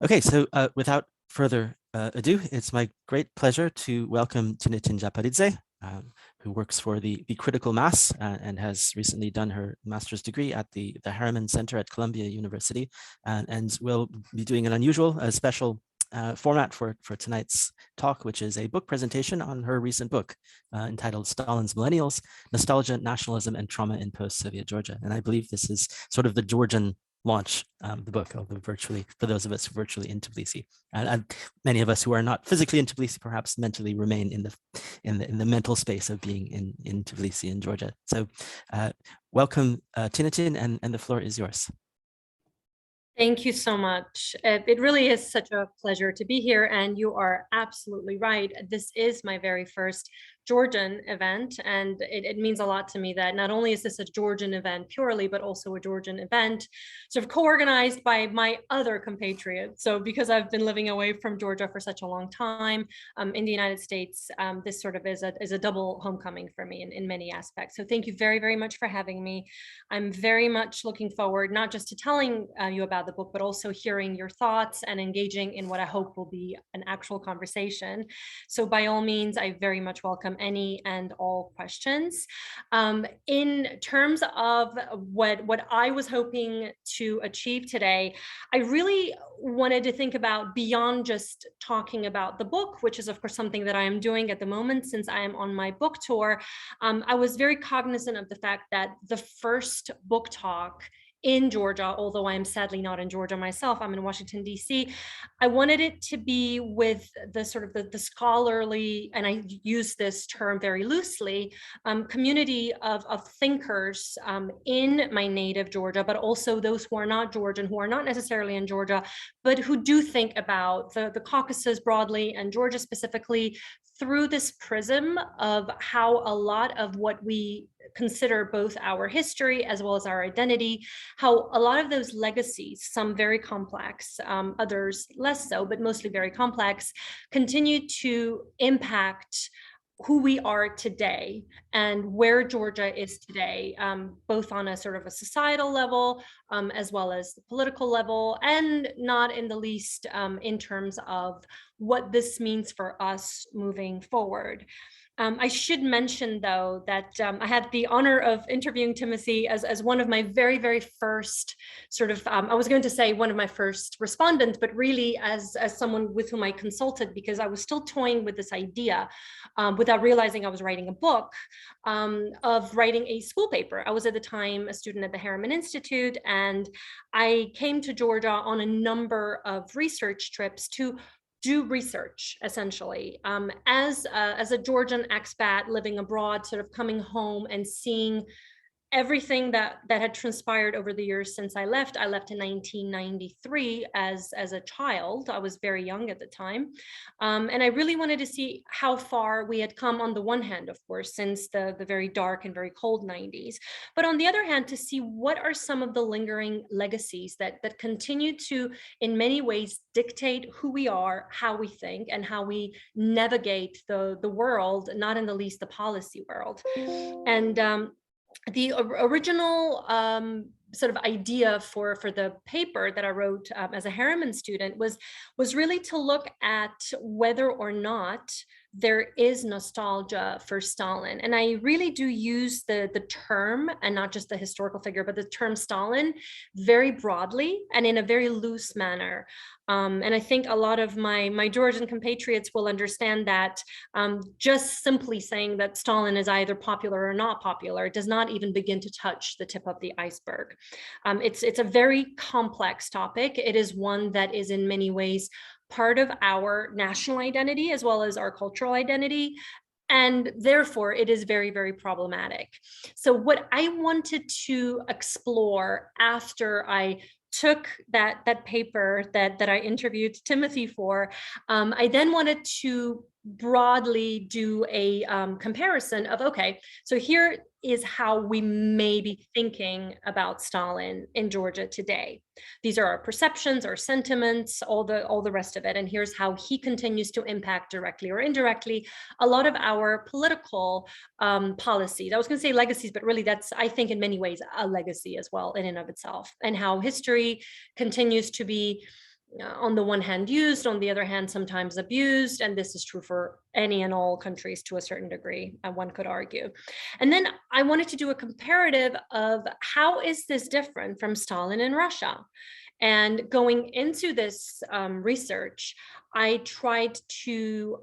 Okay, so without further ado, it's my great pleasure to welcome Tinatin Japaridze, who works for the Critical Mass and has recently done her master's degree at the Harriman Center at Columbia University, and will be doing an unusual, special format for tonight's talk, which is a book presentation on her recent book entitled Stalin's Millennials, Nostalgia, Nationalism, and Trauma in Post-Soviet Georgia. And I believe this is sort of the Georgian launch, the book, although virtually, for those of us virtually in Tbilisi, and many of us who are not physically in Tbilisi perhaps mentally remain in the mental space of being in Tbilisi in Georgia. So welcome, Tinatin, and the floor is yours. Thank you so much. It really is such a pleasure to be here, and you are absolutely right. This is my very first Georgian event, and it means a lot to me that not only is this a Georgian event purely, but also a Georgian event sort of co-organized by my other compatriots. So because I've been living away from Georgia for such a long time in the United States, this sort of is a double homecoming for me in many aspects. So thank you very, very much for having me. I'm very much looking forward not just to telling you about the book, but also hearing your thoughts and engaging in what I hope will be an actual conversation. So by all means, I very much welcome any and all questions. In terms of what I was hoping to achieve today, I really wanted to think about beyond just talking about the book, which is of course something that I am doing at the moment since I am on my book tour. I was very cognizant of the fact that the first book talk in Georgia, although I am sadly not in Georgia myself, I'm in Washington, D.C. I wanted it to be with the sort of the scholarly, and I use this term very loosely, community of thinkers in my native Georgia, but also those who are not Georgian, who are not necessarily in Georgia, but who do think about the Caucasus broadly and Georgia specifically through this prism of how a lot of what we consider both our history as well as our identity, how a lot of those legacies, some very complex, others less so, but mostly very complex, continue to impact who we are today and where Georgia is today, both on a sort of a societal level, as well as the political level, and not in the least in terms of what this means for us moving forward. I should mention, though, that I had the honor of interviewing Tbilisi as one of my very, very first sort of, I was going to say one of my first respondents, but really as someone with whom I consulted, because I was still toying with this idea without realizing I was writing a book, of writing a school paper. I was at the time a student at the Harriman Institute, and I came to Georgia on a number of research trips to do research, essentially. As a Georgian expat living abroad, sort of coming home and seeing everything that had transpired over the years since I left in 1993 as a child. I was very young at the time. And I really wanted to see how far we had come on the one hand, of course, since the very dark and very cold 90s. But on the other hand, to see what are some of the lingering legacies that continue to, in many ways, dictate who we are, how we think, and how we navigate the world, not in the least the policy world. And the original sort of idea for the paper that I wrote as a Harriman student was really to look at whether or not there is nostalgia for Stalin. And I really do use the term, and not just the historical figure, but the term Stalin very broadly and in a very loose manner. And I think a lot of my Georgian compatriots will understand that just simply saying that Stalin is either popular or not popular does not even begin to touch the tip of the iceberg. It's a very complex topic. It is one that is in many ways part of our national identity as well as our cultural identity. And therefore, it is very, very problematic. So what I wanted to explore after I took that paper that I interviewed Timothy for, I then wanted to broadly do a comparison of, okay, so here is how we may be thinking about Stalin in Georgia today. These are our perceptions, our sentiments, all the rest of it. And here's how he continues to impact directly or indirectly a lot of our political policies. I was going to say legacies, but really that's, I think, in many ways, a legacy as well in and of itself, and how history continues to be on the one hand used, on the other hand sometimes abused, and this is true for any and all countries to a certain degree, one could argue. And then I wanted to do a comparative of how is this different from Stalin in Russia. And going into this research, I tried to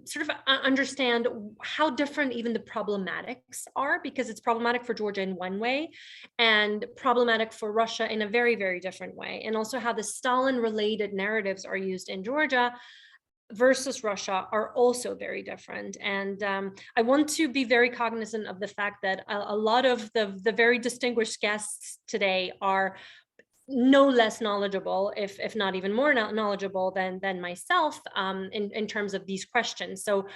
sort of understand how different even the problematics are, because it's problematic for Georgia in one way and problematic for Russia in a very, very different way. And also how the Stalin-related narratives are used in Georgia versus Russia are also very different. And I want to be very cognizant of the fact that a lot of the very distinguished guests today are no less knowledgeable, if not even more knowledgeable than myself in terms of these questions. So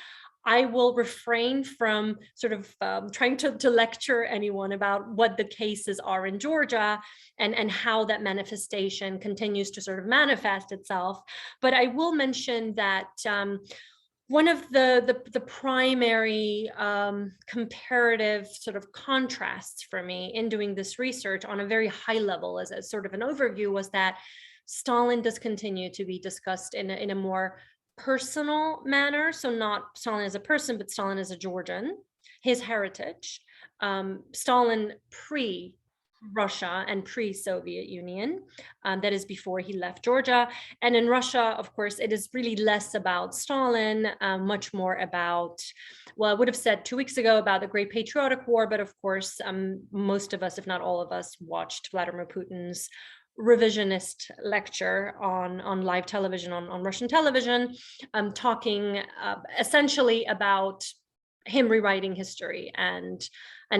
I will refrain from sort of trying to lecture anyone about what the cases are in Georgia and how that manifestation continues to sort of manifest itself. But I will mention that one of the primary comparative sort of contrasts for me in doing this research on a very high level as sort of an overview was that Stalin does continue to be discussed in a more personal manner. So not Stalin as a person, but Stalin as a Georgian, his heritage, Stalin pre-Russia and pre-Soviet Union, that is before he left Georgia. And in Russia, of course, it is really less about Stalin, much more about, well, I would have said 2 weeks ago about the Great Patriotic War, but of course, most of us, if not all of us, watched Vladimir Putin's revisionist lecture on live television, on Russian television, talking essentially about him rewriting history and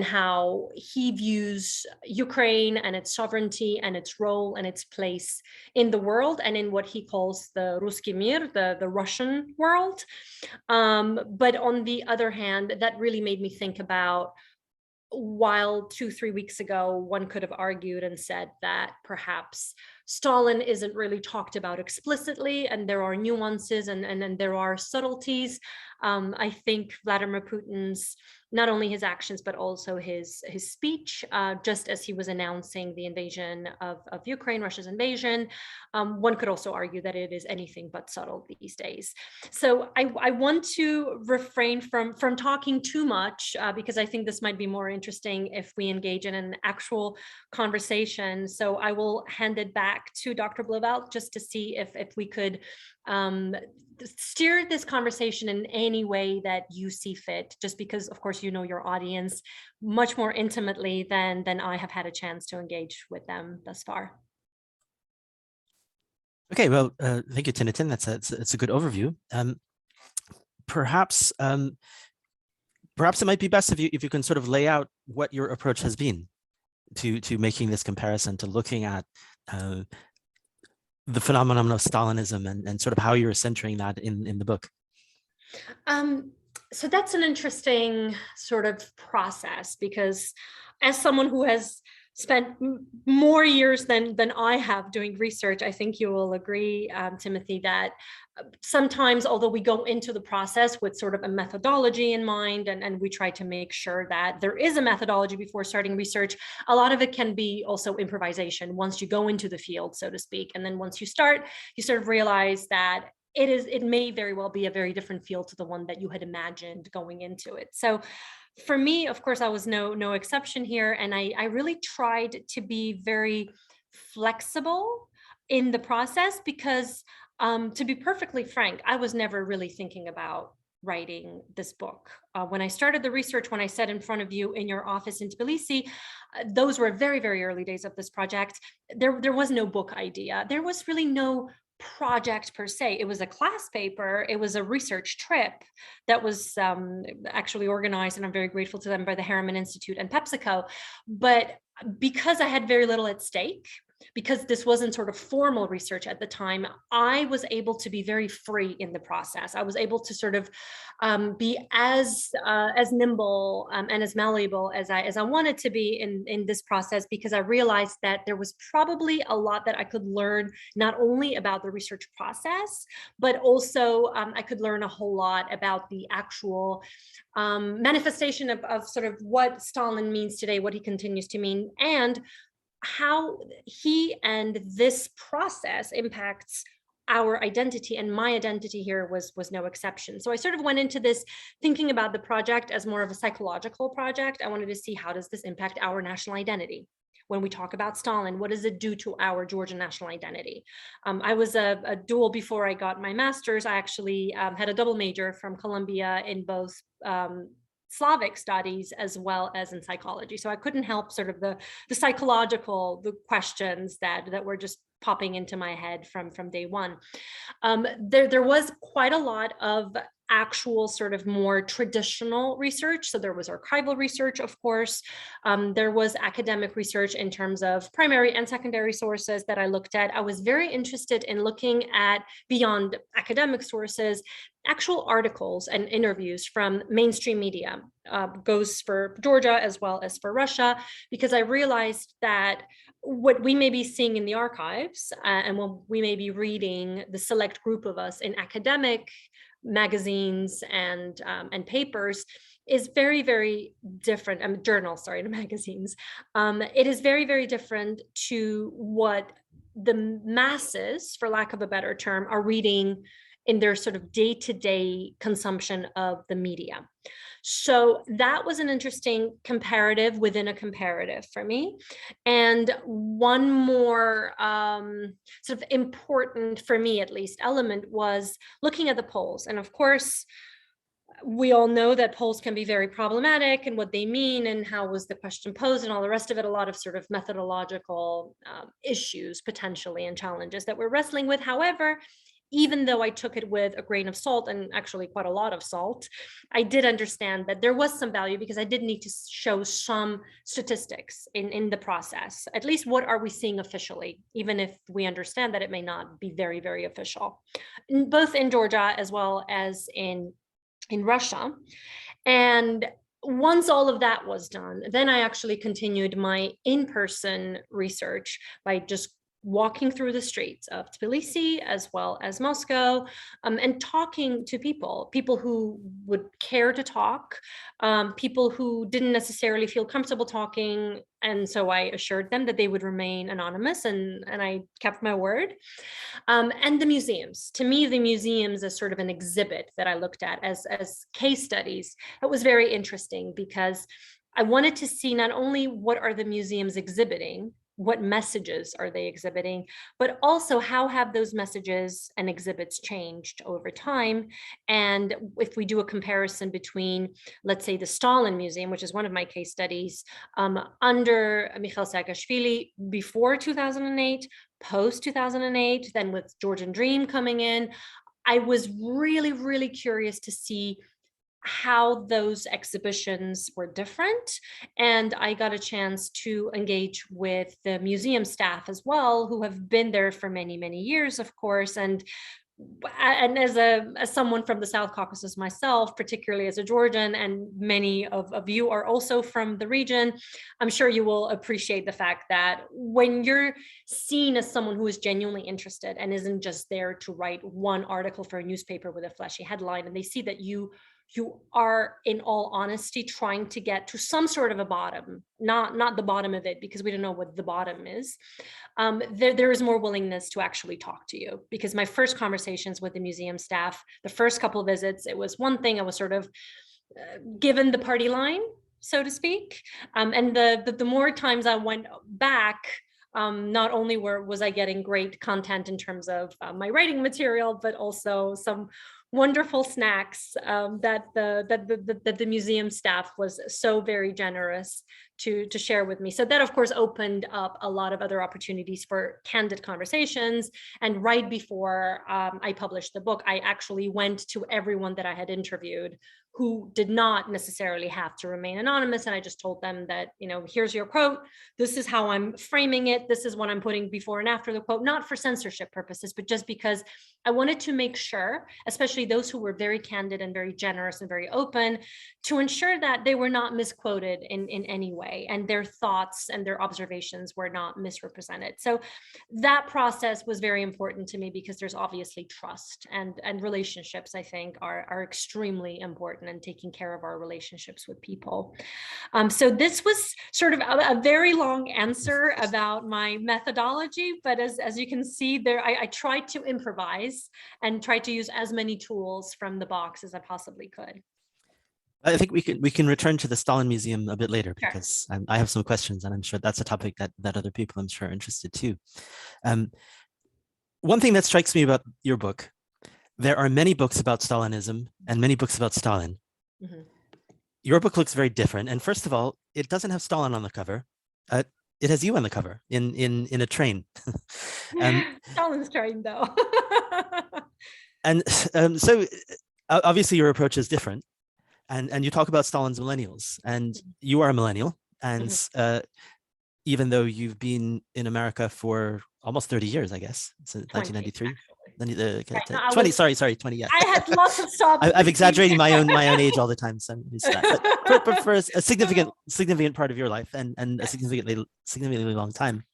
how he views Ukraine and its sovereignty and its role and its place in the world and in what he calls the Ruski Mir, the Russian world. But on the other hand, that really made me think about, while 2-3 weeks ago, one could have argued and said that perhaps Stalin isn't really talked about explicitly, and there are nuances and there are subtleties. I think Vladimir Putin's, not only his actions, but also his speech, just as he was announcing the invasion of Ukraine, Russia's invasion, one could also argue that it is anything but subtle these days. So I want to refrain from talking too much, because I think this might be more interesting if we engage in an actual conversation. So I will hand it back to Dr. Blauvelt just to see if we could steer this conversation in any way that you see fit, just because, of course, you know your audience much more intimately than I have had a chance to engage with them thus far. Okay, well, thank you, Tinatin. That's a good overview. Perhaps it might be best if you can sort of lay out what your approach has been to making this comparison, to looking at the phenomenon of Stalinism and sort of how you're centering that in the book. So that's an interesting sort of process, because as someone who has spent more years than I have doing research, I think you will agree, Timothy, that sometimes, although we go into the process with sort of a methodology in mind, and we try to make sure that there is a methodology before starting research, a lot of it can be also improvisation once you go into the field, so to speak. And then once you start, you sort of realize that it may very well be a very different field to the one that you had imagined going into it. So for me, of course, I was no exception here. And I really tried to be very flexible in the process, because to be perfectly frank, I was never really thinking about writing this book. When I started the research, when I sat in front of you in your office in Tbilisi, those were very, very early days of this project. There was no book idea. There was really no project per se. It was a class paper. It was a research trip that was actually organized, and I'm very grateful to them, by the Harriman Institute and PepsiCo. But because I had very little at stake, because this wasn't sort of formal research at the time, I was able to be very free in the process. I was able to sort of be as nimble and as malleable as I wanted to be in this process, because I realized that there was probably a lot that I could learn, not only about the research process, but also I could learn a whole lot about the actual manifestation of sort of what Stalin means today, what he continues to mean, and how he and this process impacts our identity, and my identity here was no exception. So I sort of went into this thinking about the project as more of a psychological project. I wanted to see, how does this impact our national identity? When we talk about Stalin, what does it do to our Georgian national identity? I was a dual before I got my master's. I actually had a double major from Columbia in both Slavic studies as well as in psychology. So I couldn't help sort of the psychological, the questions that were just popping into my head from day one. There was quite a lot of actual sort of more traditional research. So there was archival research, of course. There was academic research in terms of primary and secondary sources that I looked at. I was very interested in looking at, beyond academic sources, actual articles and interviews from mainstream media. Goes for Georgia as well as for Russia, because I realized that what we may be seeing in the archives and what we may be reading, the select group of us in academic magazines and papers, is very, very different. Journals, sorry, to magazines. It is very, very different to what the masses, for lack of a better term, are reading in their sort of day-to-day consumption of the media. So that was an interesting comparative within a comparative for me. And one more sort of important, for me at least, element was looking at the polls. And of course, we all know that polls can be very problematic and what they mean and how was the question posed and all the rest of it, a lot of sort of methodological issues potentially and challenges that we're wrestling with. However, even though I took it with a grain of salt, and actually quite a lot of salt, I did understand that there was some value, because I did need to show some statistics in the process. At least, what are we seeing officially, even if we understand that it may not be very, very official, both in Georgia as well as in Russia. And once all of that was done, then I actually continued my in-person research by just walking through the streets of Tbilisi as well as Moscow, and talking to people who would care to talk, people who didn't necessarily feel comfortable talking. And so I assured them that they would remain anonymous, and I kept my word. And the museums. To me, the museums as sort of an exhibit that I looked at as case studies. It was very interesting, because I wanted to see not only what are the museums exhibiting, what messages are they exhibiting, but also how have those messages and exhibits changed over time. And if we do a comparison between, let's say, the Stalin Museum, which is one of my case studies, under Mikhail Saakashvili before 2008, post 2008, then with Georgian Dream coming in, I was really, really curious to see how those exhibitions were different. And I got a chance to engage with the museum staff as well, who have been there for many, many years, of course. And as someone from the South Caucasus myself, particularly as a Georgian, and many of you are also from the region, I'm sure you will appreciate the fact that when you're seen as someone who is genuinely interested and isn't just there to write one article for a newspaper with a flashy headline, and they see that you are, in all honesty, trying to get to some sort of a bottom, not the bottom of it, because we don't know what the bottom is. There is more willingness to actually talk to you, because my first conversations with the museum staff, the first couple of visits, it was one thing. I was sort of given the party line, so to speak. And the more times I went back, not only was I getting great content in terms of my writing material, but also some wonderful snacks that the museum staff was so very generous to share with me. So that, of course, opened up a lot of other opportunities for candid conversations. And right before I published the book, I actually went to everyone that I had interviewed who did not necessarily have to remain anonymous. And I just told them that, here's your quote. This is how I'm framing it. This is what I'm putting before and after the quote, not for censorship purposes, but just because I wanted to make sure, especially those who were very candid and very generous and very open, to ensure that they were not misquoted in any way, and their thoughts and their observations were not misrepresented. So that process was very important to me, because there's obviously trust, and relationships, I think, are extremely important important and taking care of our relationships with people. So this was sort of a very long answer about my methodology, but as you can see there, I tried to improvise and tried to use as many tools from the box as I possibly could. I think we can return to the Stalin Museum a bit later, Sure. because I have some questions, and I'm sure that's a topic that other people, I'm sure, are interested too. One thing that strikes me about your book, there are many books about Stalinism and many books about Stalin. Mm-hmm. Your book looks very different. And first of all, it doesn't have Stalin on the cover. It has you on the cover in a train. Stalin's train, though. And so obviously your approach is different. And you talk about Stalin's millennials, and you are a millennial. And even though you've been in America for almost 30 years, I guess, since 1993. 20, yeah. I had lots of stops. I've exaggerated my own age all the time, so I'm used to that. But for a significant part of your life, and a significantly long time.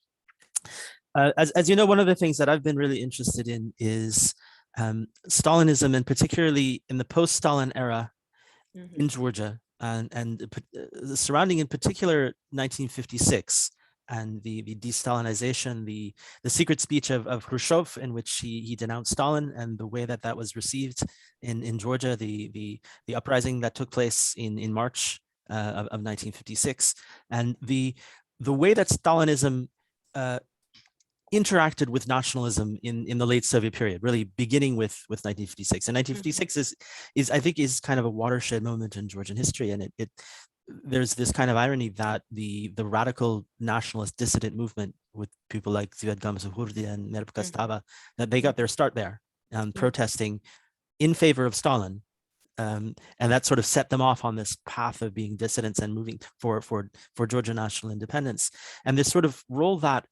As you know, one of the things that I've been really interested in is Stalinism, and particularly in the post-Stalin era in Georgia, and surrounding in particular 1956. And the de-Stalinization, the secret speech of Khrushchev, in which he denounced Stalin, and the way that was received in Georgia, the uprising that took place in March of 1956, and the way that Stalinism interacted with nationalism in the late Soviet period, really beginning with 1956. And 1956 is I think is kind of a watershed moment in Georgian history, and it there's this kind of irony that the radical nationalist dissident movement with people like Ziad Gamsahurdia and Merab Kastava, that they got their start there, protesting in favor of Stalin. And that sort of set them off on this path of being dissidents and moving for Georgian national independence. And this sort of role that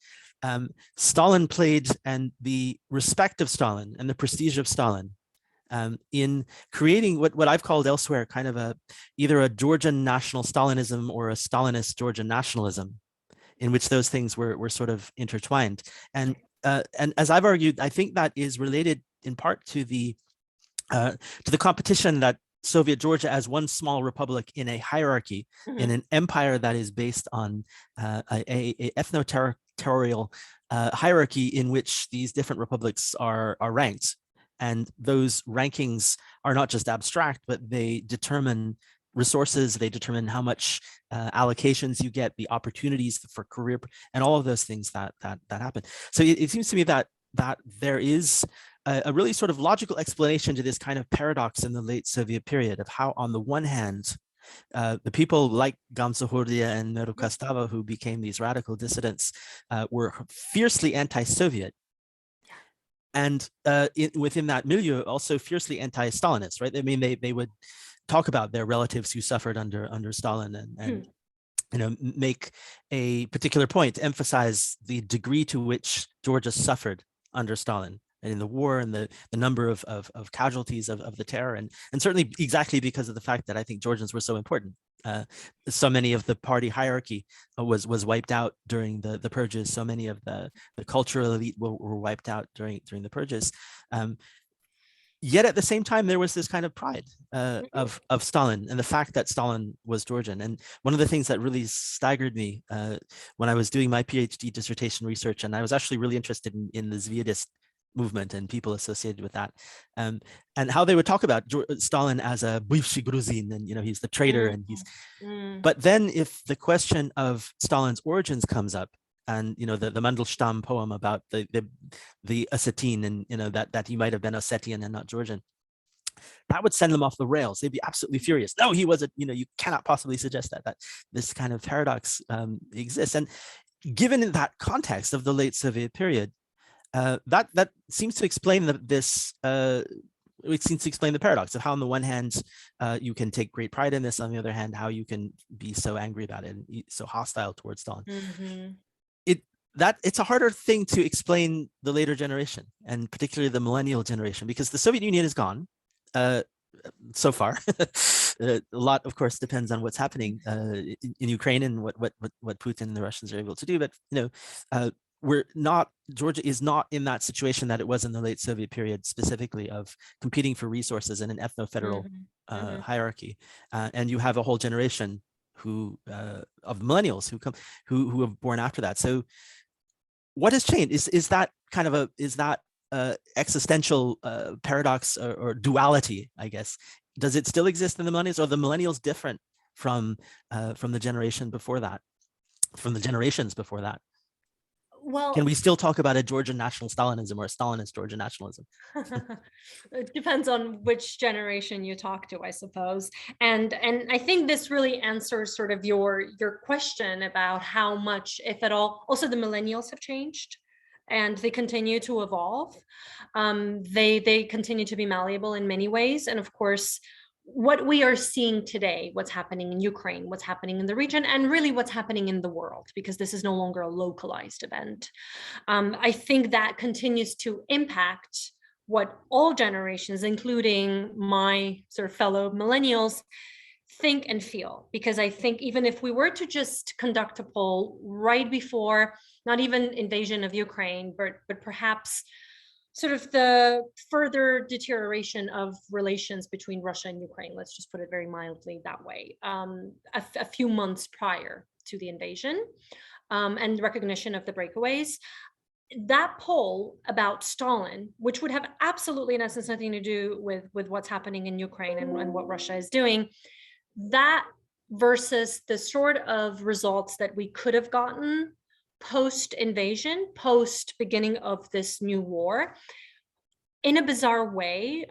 Stalin played, and the respect of Stalin and the prestige of Stalin, in creating what I've called elsewhere kind of either a Georgian national Stalinism or a Stalinist Georgian nationalism, in which those things were sort of intertwined. And as I've argued, I think that is related in part to the competition that Soviet Georgia, as one small republic in a hierarchy, in an empire that is based on a ethno-territorial hierarchy in which these different republics are ranked. And those rankings are not just abstract, but they determine resources, they determine how much allocations you get, the opportunities for career, and all of those things that happen. So it seems to me that there is a really sort of logical explanation to this kind of paradox in the late Soviet period, of how, on the one hand, the people like Gamsahurdia and Merab Kastava, who became these radical dissidents, were fiercely anti-Soviet. And within that milieu, also fiercely anti-Stalinist, right? I mean, they would talk about their relatives who suffered under Stalin, and you know, make a particular point, emphasize the degree to which Georgia suffered under Stalin, and in the war, and the number of casualties of the terror, and certainly exactly because of the fact that I think Georgians were so important. So many of the party hierarchy was wiped out during the purges. So many of the cultural elite were wiped out during the purges. Yet at the same time, there was this kind of pride of Stalin, and the fact that Stalin was Georgian. And one of the things that really staggered me when I was doing my PhD dissertation research, and I was actually really interested in the Zviadist movement and people associated with that, and how they would talk about Stalin as a bывший Gruzin, and you know, he's the traitor, and he's. But then, if the question of Stalin's origins comes up, and you know, the Mandelstam poem about the Ossetin, and you know, that he might have been Ossetian and not Georgian, that would send them off the rails. They'd be absolutely furious. No, he wasn't. You know, you cannot possibly suggest that this kind of paradox exists. And given that context of the late Soviet period, that seems to explain it seems to explain the paradox of how, on the one hand, you can take great pride in this, on the other hand, how you can be so angry about it and so hostile towards Stalin. It's a harder thing to explain the later generation, and particularly the millennial generation, because the Soviet Union is gone so far. A lot, of course, depends on what's happening in Ukraine and what Putin and the Russians are able to do. But you know, Georgia is not in that situation that it was in the late Soviet period, specifically of competing for resources in an ethno-federal hierarchy. And you have a whole generation of millennials who have born after that. So what has changed? Is that kind of existential paradox or duality, I guess? Does it still exist in the millennials, or are the millennials different from the generation before that, from the generations before that? Well, can we still talk about a Georgian national Stalinism or a Stalinist Georgian nationalism? it depends on which generation you talk to, I suppose. And I think this really answers sort of your question about how much, if at all, also the millennials have changed and they continue to evolve. They continue to be malleable in many ways. And of course, what we are seeing today, what's happening in Ukraine, what's happening in the region, and really what's happening in the world, because this is no longer a localized event. I think that continues to impact what all generations, including my sort of fellow millennials, think and feel. Because I think even if we were to just conduct a poll right before, not even invasion of Ukraine, but perhaps sort of the further deterioration of relations between Russia and Ukraine, let's just put it very mildly that way, a few months prior to the invasion and recognition of the breakaways, that poll about Stalin, which would have absolutely in essence nothing to do with what's happening in Ukraine and what Russia is doing, that versus the sort of results that we could have gotten post-invasion, post-beginning of this new war, in a bizarre way,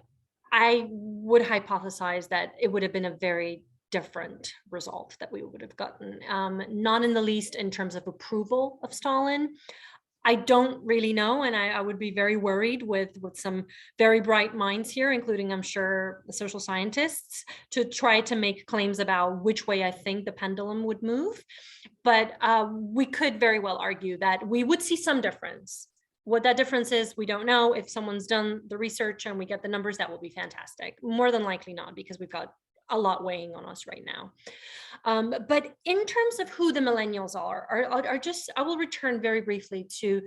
I would hypothesize that it would have been a very different result that we would have gotten, not in the least in terms of approval of Stalin. I don't really know, and I would be very worried with some very bright minds here, including, I'm sure, the social scientists, to try to make claims about which way I think the pendulum would move. But we could very well argue that we would see some difference. What that difference is, we don't know. If someone's done the research and we get the numbers, that will be fantastic. More than likely not, because we've got a lot weighing on us right now. But in terms of who the millennials are just, I will return very briefly to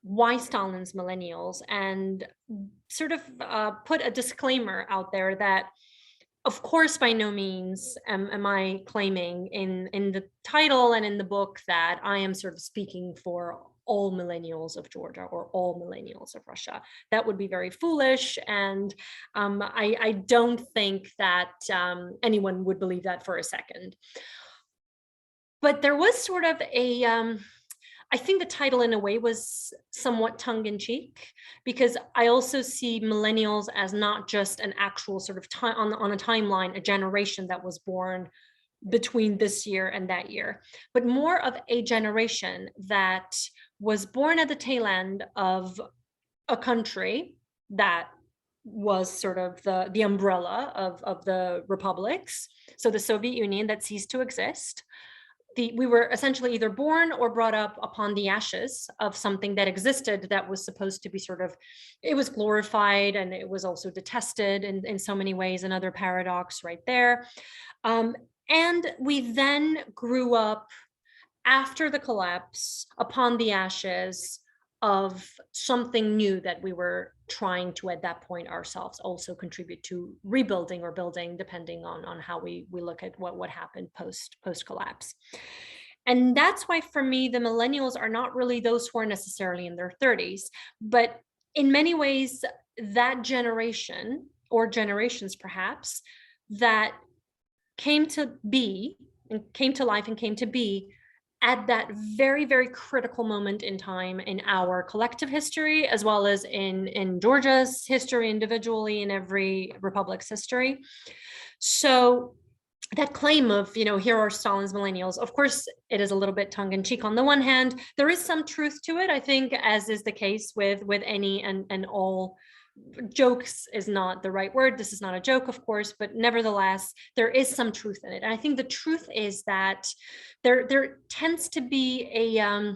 why Stalin's millennials, and sort of put a disclaimer out there that, of course, by no means am I claiming in the title and in the book that I am sort of speaking for all millennials of Georgia or all millennials of Russia. That would be very foolish. And I don't think that anyone would believe that for a second. But there was sort of a, I think the title in a way was somewhat tongue-in-cheek, because I also see millennials as not just an actual sort of time on a timeline, a generation that was born between this year and that year, but more of a generation that was born at the tail end of a country that was sort of the umbrella of the republics. So the Soviet Union that ceased to exist. We were essentially either born or brought up upon the ashes of something that existed that was supposed to be sort of, it was glorified and it was also detested in so many ways, another paradox right there. And we then grew up after the collapse upon the ashes of something new that we were trying to, at that point, ourselves also contribute to rebuilding or building, depending on how we look at what happened post collapse. And that's why, for me, the millennials are not really those who are necessarily in their 30s, but in many ways, that generation, or generations perhaps, that came to be and came to life and came to be at that very, very critical moment in time in our collective history, as well as in Georgia's history individually, in every republic's history. So that claim of, here are Stalin's millennials, of course, it is a little bit tongue-in-cheek on the one hand. There is some truth to it, I think, as is the case with any and all. Jokes is not the right word. This is not a joke, of course, but nevertheless, there is some truth in it. And I think the truth is that there tends to be a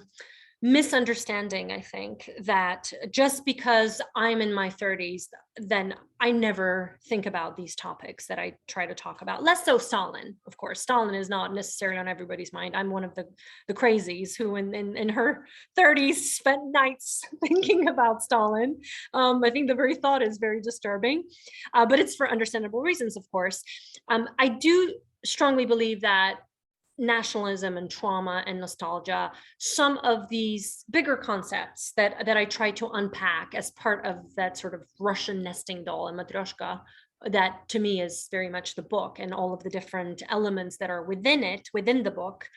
misunderstanding, I think, that just because I'm in my 30s, then I never think about these topics that I try to talk about. Less so Stalin, of course. Stalin is not necessarily on everybody's mind. I'm one of the crazies who in her 30s spent nights thinking about Stalin. I think the very thought is very disturbing, but it's for understandable reasons, of course. I do strongly believe that nationalism and trauma and nostalgia, some of these bigger concepts that I try to unpack as part of that sort of Russian nesting doll and Matryoshka, that to me is very much the book and all of the different elements that are within it, within the book.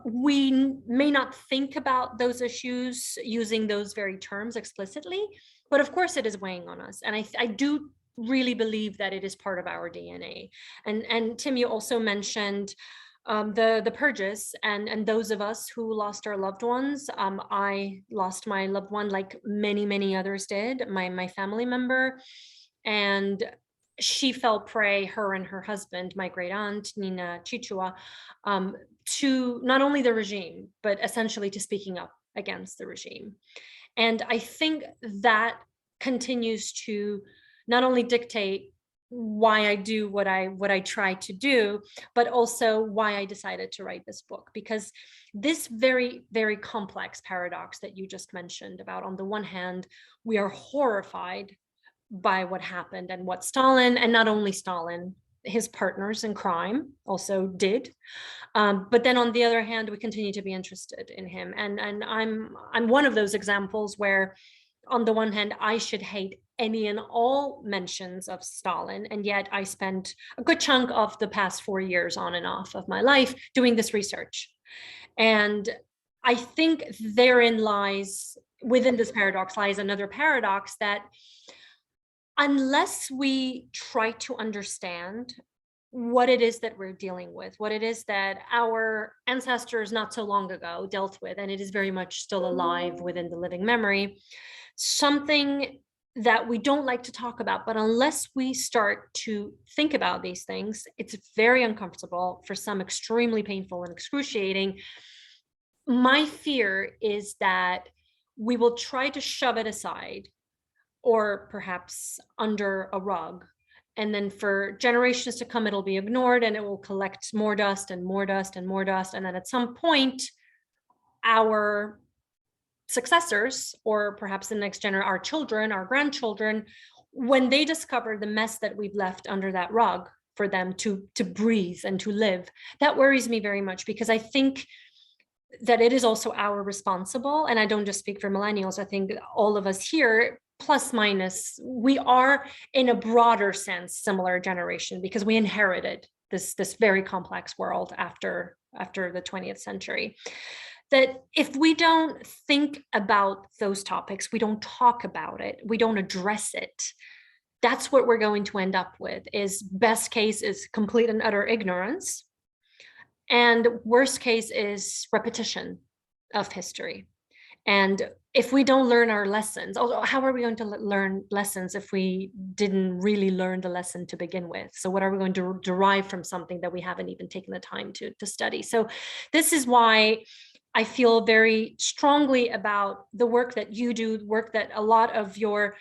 We may not think about those issues using those very terms explicitly, but of course it is weighing on us. And I do really believe that it is part of our DNA. And Tim, you also mentioned the purges and those of us who lost our loved ones. I lost my loved one like many others did, my family member, and she fell prey, her and her husband, my great aunt Nina Chichua, to not only the regime but essentially to speaking up against the regime. And I think that continues to not only dictate why I do what I try to do, but also why I decided to write this book, because this very complex paradox that you just mentioned about, on the one hand, we are horrified by what happened and what Stalin, and not only Stalin, his partners in crime also did. But then on the other hand, we continue to be interested in him. And I'm one of those examples where on the one hand, I should hate any and all mentions of Stalin. And yet I spent a good chunk of the past 4 years on and off of my life doing this research. And I think therein lies, within this paradox lies another paradox, that unless we try to understand what it is that we're dealing with, what it is that our ancestors not so long ago dealt with, and it is very much still alive within the living memory, something that we don't like to talk about, but unless we start to think about these things, it's very uncomfortable, for some extremely painful and excruciating. My fear is that we will try to shove it aside, or perhaps under a rug, and then for generations to come, it'll be ignored and it will collect more dust and more dust and more dust. And then at some point, our successors, or perhaps the next generation, our children, our grandchildren, when they discover the mess that we've left under that rug for them to breathe and to live, that worries me very much, because I think that it is also our responsible, and I don't just speak for millennials, I think all of us here, plus minus, we are in a broader sense similar generation, because we inherited this very complex world after the 20th century. That if we don't think about those topics, we don't talk about it, we don't address it, that's what we're going to end up with. Is best case is complete and utter ignorance, and worst case is repetition of history. And if we don't learn our lessons, how are we going to learn lessons if we didn't really learn the lesson to begin with? So what are we going to derive from something that we haven't even taken the time to study? So this is why I feel very strongly about the work that you do, work that a lot of your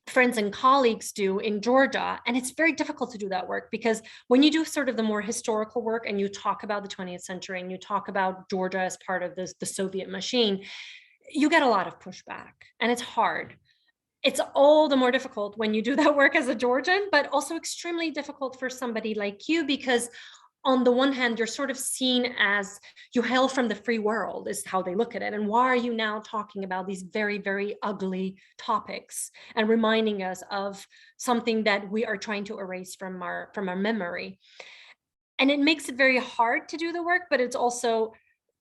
friends and colleagues do in Georgia. And it's very difficult to do that work, because when you do sort of the more historical work and you talk about the 20th century and you talk about Georgia as part of the Soviet machine, you get a lot of pushback, and it's hard. It's all the more difficult when you do that work as a Georgian, but also extremely difficult for somebody like you, because on the one hand, you're sort of seen as, you hail from the free world, is how they look at it. And why are you now talking about these very ugly topics and reminding us of something that we are trying to erase from our memory? And it makes it very hard to do the work, but it's also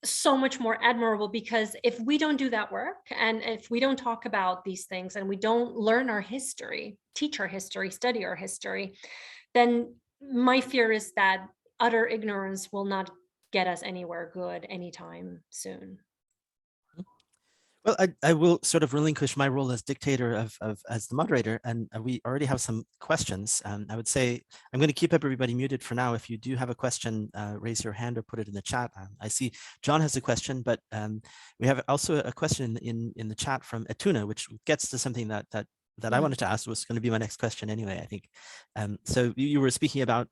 so much more admirable, because if we don't do that work, and if we don't talk about these things, and we don't learn our history, teach our history, study our history, then my fear is that utter ignorance will not get us anywhere good anytime soon. Well, I will sort of relinquish my role as dictator as the moderator, and we already have some questions. I would say I'm going to keep everybody muted for now. If you do have a question, raise your hand or put it in the chat. I see John has a question, but we have also a question in the chat from Etuna, which gets to something that I wanted to ask. Was going to be my next question anyway, I think. So you were speaking about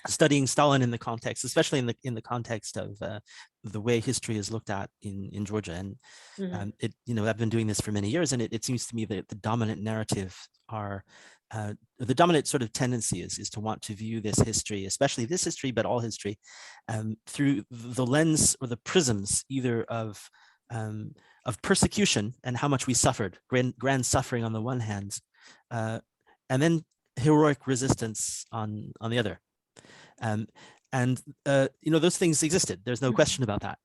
studying Stalin in the context, especially in the context of the way history is looked at in Georgia. And I've been doing this for many years, and it seems to me that the dominant narrative are the dominant sort of tendency is to want to view this history, especially this history, but all history, through the lens or the prisms either of persecution and how much we suffered, grand suffering on the one hand, and then heroic resistance on the other. Those things existed. There's no question about that.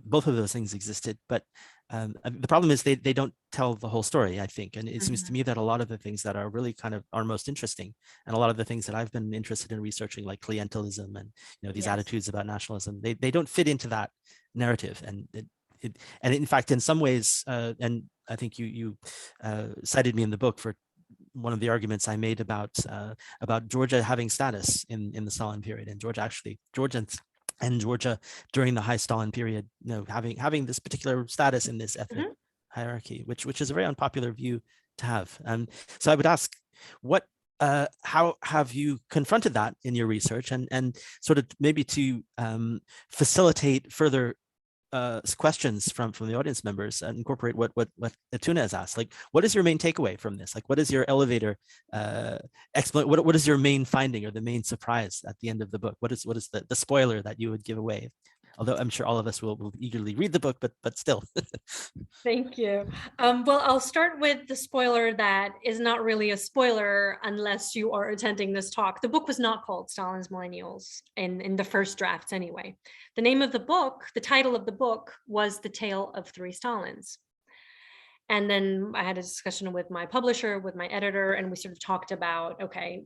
Both of those things existed, but the problem is they don't tell the whole story, I think. And it seems to me that a lot of the things that are really kind of are most interesting, and a lot of the things that I've been interested in researching, like clientelism and these attitudes about nationalism, they don't fit into that narrative. And and in fact, in some ways, and I think you cited me in the book for one of the arguments I made about Georgia having status in the Stalin period, and Georgians and Georgia during the high Stalin period, having this particular status in this ethnic hierarchy, which is a very unpopular view to have. So I would ask, how have you confronted that in your research, and sort of maybe to facilitate further questions from the audience members and incorporate what Etuna has asked. Like, what is your main takeaway from this? Like, what is your elevator what is your main finding or the main surprise at the end of the book? What is the spoiler that you would give away? Although I'm sure all of us will eagerly read the book, but still. Thank you. Well, I'll start with the spoiler that is not really a spoiler unless you are attending this talk. The book was not called Stalin's Millennials in the first drafts anyway. The name of the book, the title of the book, was The Tale of Three Stalins. And then I had a discussion with my publisher, with my editor, and we sort of talked about, okay,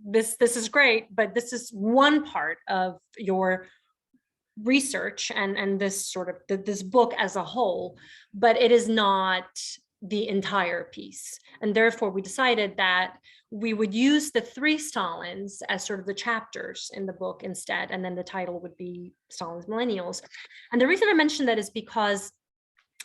this is great, but this is one part of your research and this sort of this book as a whole, but it is not the entire piece. And therefore we decided that we would use the three Stalins as sort of the chapters in the book instead, and then the title would be Stalin's Millennials. And the reason I mentioned that is because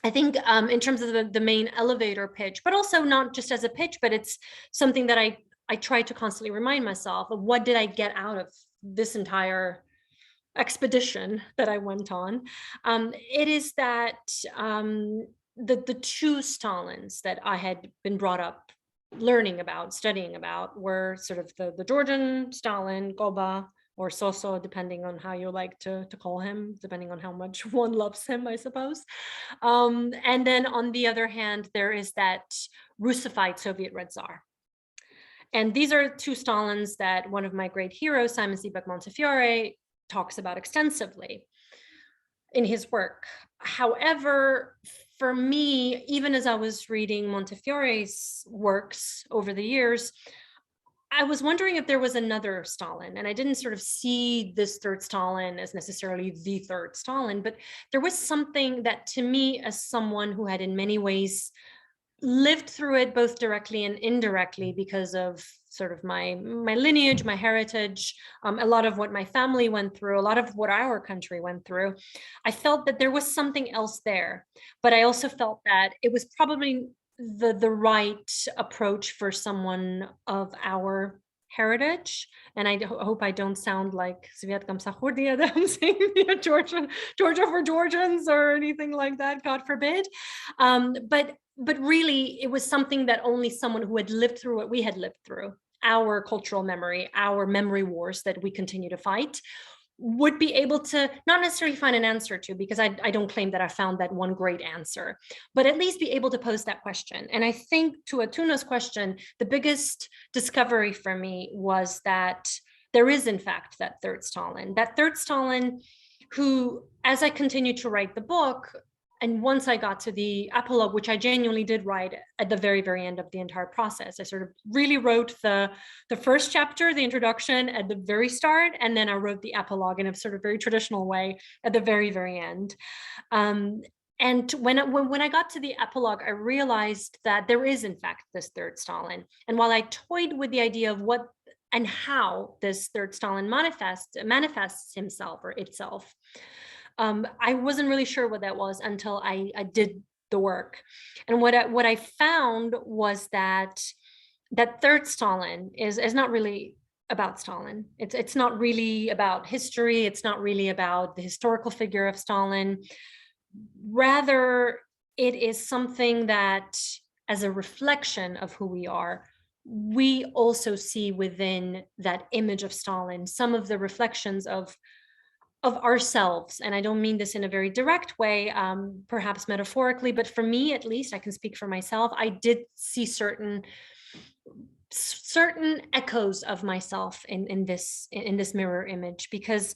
I think in terms of the main elevator pitch, but also not just as a pitch, but it's something that I try to constantly remind myself of, what did I get out of this entire expedition that I went on. It is that the two Stalins that I had been brought up learning about, studying about, were sort of the Georgian Stalin, Goba, or Soso, depending on how you like to call him, depending on how much one loves him, I suppose. And then on the other hand, there is that Russified Soviet Red Tsar. And these are two Stalins that one of my great heroes, Simon Sebag Montefiore, talks about extensively in his work. However, for me, even as I was reading Montefiore's works over the years, I was wondering if there was another Stalin, and I didn't sort of see this third Stalin as necessarily the third Stalin, but there was something that, to me, as someone who had in many ways lived through it both directly and indirectly because of sort of my lineage, my heritage, a lot of what my family went through, a lot of what our country went through, I felt that there was something else there. But I also felt that it was probably the right approach for someone of our heritage. And I hope I don't sound like Sviatka Msakhurdia, that I'm saying Georgia for Georgians or anything like that, God forbid. But really, it was something that only someone who had lived through what we had lived through, our cultural memory, our memory wars that we continue to fight, would be able to not necessarily find an answer to, because I don't claim that I found that one great answer, but at least be able to pose that question. And I think, to Etuna's question, the biggest discovery for me was that there is, in fact, that third Stalin who, as I continued to write the book, and once I got to the epilogue, which I genuinely did write at the very, very end of the entire process, I sort of really wrote the first chapter, the introduction, at the very start, and then I wrote the epilogue in a sort of very traditional way at the very, very end. And when I got to the epilogue, I realized that there is, in fact, this third Stalin. And while I toyed with the idea of what and how this third Stalin manifests himself or itself, I wasn't really sure what that was until I did the work. And what I found was that that third Stalin is not really about Stalin. It's not really about history. It's not really about the historical figure of Stalin. Rather, it is something that, as a reflection of who we are, we also see within that image of Stalin some of the reflections of ourselves. And I don't mean this in a very direct way, perhaps metaphorically, but for me, at least, I can speak for myself. I did see certain echoes of myself in this mirror image, because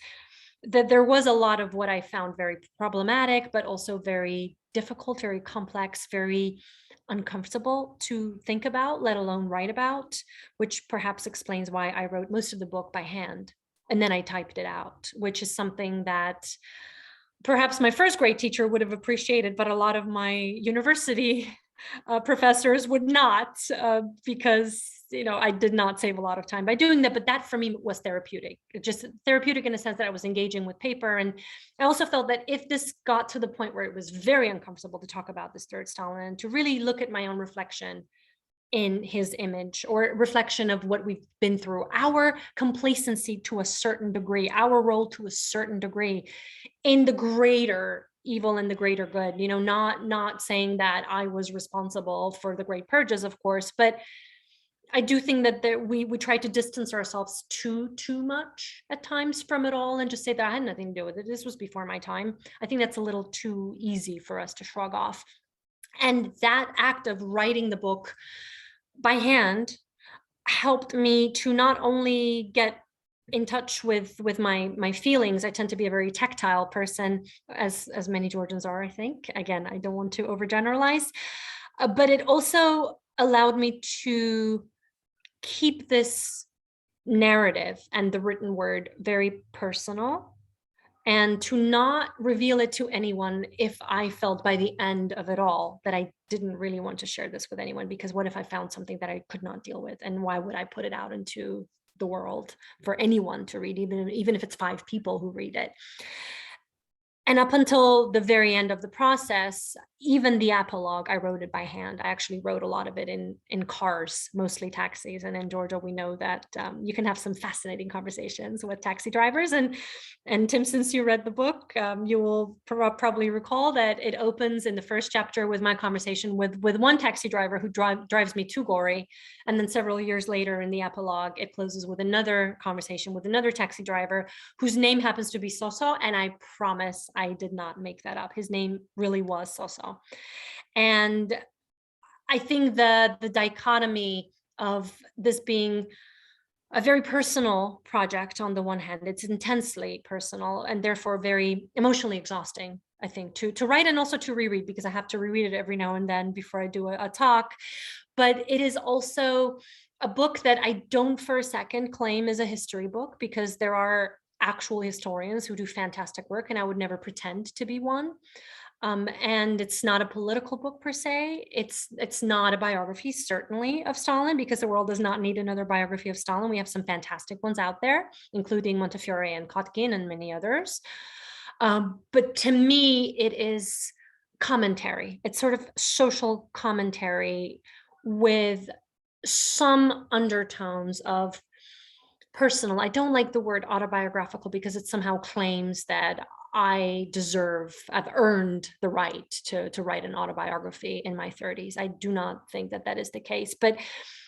there was a lot of what I found very problematic, but also very difficult, very complex, very uncomfortable to think about, let alone write about, which perhaps explains why I wrote most of the book by hand. And then I typed it out, which is something that perhaps my first grade teacher would have appreciated, but a lot of my university professors would not, because I did not save a lot of time by doing that. But that for me was therapeutic. Just therapeutic in a sense that I was engaging with paper. And I also felt that if this got to the point where it was very uncomfortable to talk about this third Stalin, to really look at my own reflection in his image, or reflection of what we've been through, our complacency to a certain degree, our role to a certain degree in the greater evil and the greater good, not saying that I was responsible for the great purges, of course, but I do think that we try to distance ourselves too much at times from it all, and just say that I had nothing to do with it. This was before my time. I think that's a little too easy for us to shrug off. And that act of writing the book by hand helped me to not only get in touch with my feelings. I tend to be a very tactile person, as many Georgians are, I think. Again, I don't want to overgeneralize, but it also allowed me to keep this narrative and the written word very personal, and to not reveal it to anyone if I felt by the end of it all that I didn't really want to share this with anyone, because what if I found something that I could not deal with, and why would I put it out into the world for anyone to read, even if it's 5 people who read it. And up until the very end of the process, even the epilogue, I wrote it by hand. I actually wrote a lot of it in cars, mostly taxis. And in Georgia, we know that you can have some fascinating conversations with taxi drivers. And Tim, since you read the book, you will probably recall that it opens in the first chapter with my conversation with one taxi driver who drives me to Gori. And then several years later in the epilogue, it closes with another conversation with another taxi driver whose name happens to be Soso. And I promise I did not make that up. His name really was Soso. And I think the dichotomy of this being a very personal project on the one hand, it's intensely personal and therefore very emotionally exhausting, I think, to write and also to reread, because I have to reread it every now and then before I do a talk. But it is also a book that I don't for a second claim is a history book, because there are actual historians who do fantastic work, and I would never pretend to be one. And it's not a political book per se. It's not a biography, certainly, of Stalin, because the world does not need another biography of Stalin. We have some fantastic ones out there, including Montefiore and Kotkin and many others. But to me, it is commentary. It's sort of social commentary with some undertones of personal. I don't like the word autobiographical, because it somehow claims that I've earned the right to write an autobiography in my 30s. I do not think that that is the case. But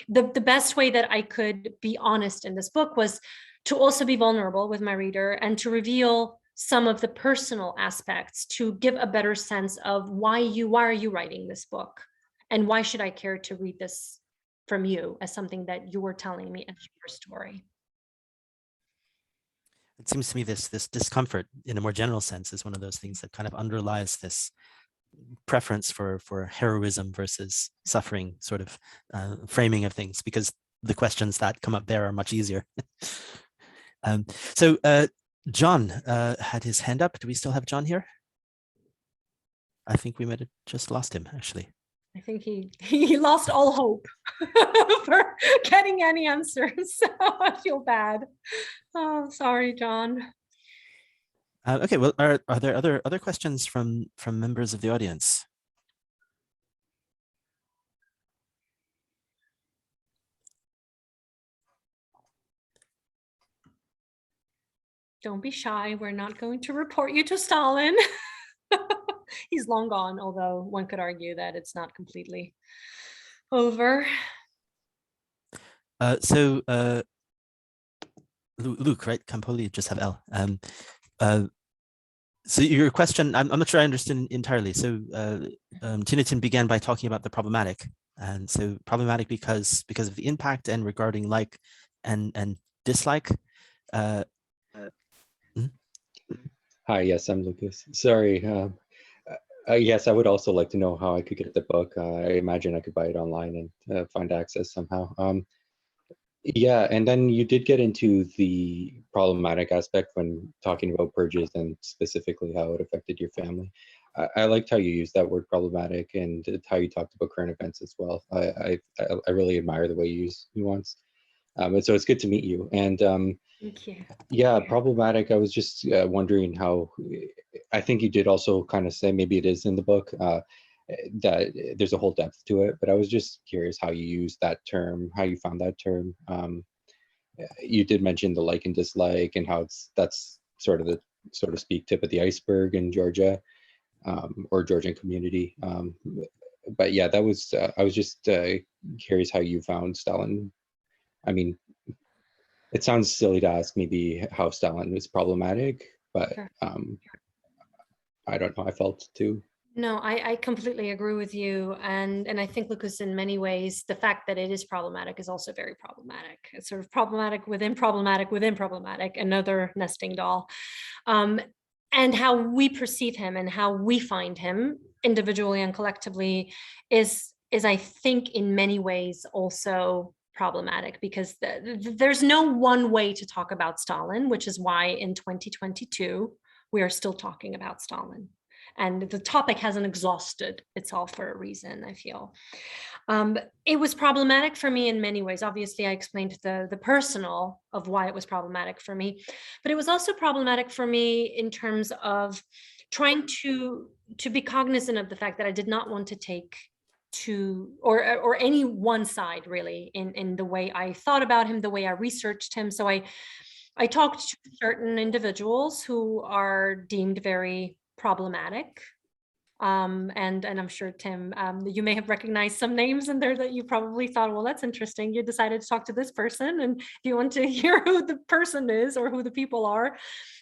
the best way that I could be honest in this book was to also be vulnerable with my reader and to reveal some of the personal aspects, to give a better sense of why are you writing this book, and why should I care to read this from you as something that you were telling me as your story. It seems to me this discomfort, in a more general sense, is one of those things that kind of underlies this preference for heroism versus suffering sort of framing of things, because the questions that come up there are much easier. So John had his hand up. Do we still have John here? I think we might have just lost him, actually. I think he lost all hope for getting any answers. So I feel bad. Oh, sorry, John. Okay, well, are there other questions from members of the audience? Don't be shy. We're not going to report you to Stalin. He's long gone, although one could argue that it's not completely over. Luke, right? Campoli just have L. So your question, I'm not sure I understood entirely. So Tinatin began by talking about the problematic, and so problematic because of the impact and regarding like and dislike. Hi, yes, I'm Lucas. Sorry. Yes, I would also like to know how I could get the book. I imagine I could buy it online and find access somehow. Yeah, and then you did get into the problematic aspect when talking about purges and specifically how it affected your family. I liked how you used that word problematic and how you talked about current events as well. I really admire the way you use nuance. And so it's good to meet you. And Thank you. yeah, problematic. I was just wondering how, I think you did also kind of say, maybe it is in the book, that there's a whole depth to it, but I was just curious how you use that term, how you found that term. You did mention the like and dislike and how that's sort of the, so to speak, tip of the iceberg in Georgia, or Georgian community. But yeah, that was, I was just curious how you found Stalin. I mean, it sounds silly to ask maybe how Stalin was problematic, but Sure. I don't know, I felt too. No, I completely agree with you. And I think, Lucas, in many ways, the fact that it is problematic is also very problematic. It's sort of problematic within problematic, another nesting doll. And how we perceive him and how we find him individually and collectively is I think, in many ways also problematic, because there's no one way to talk about Stalin, which is why in 2022, we are still talking about Stalin. And the topic hasn't exhausted itself for a reason, I feel. It was problematic for me in many ways. Obviously, I explained the personal of why it was problematic for me, but it was also problematic for me in terms of trying to be cognizant of the fact that I did not want to take to or any one side really in the way I thought about him, the way I researched him. So I talked to certain individuals who are deemed very problematic. And I'm sure, Tim, you may have recognized some names in there that you probably thought, well, that's interesting. You decided to talk to this person, and if you want to hear who the person is or who the people are,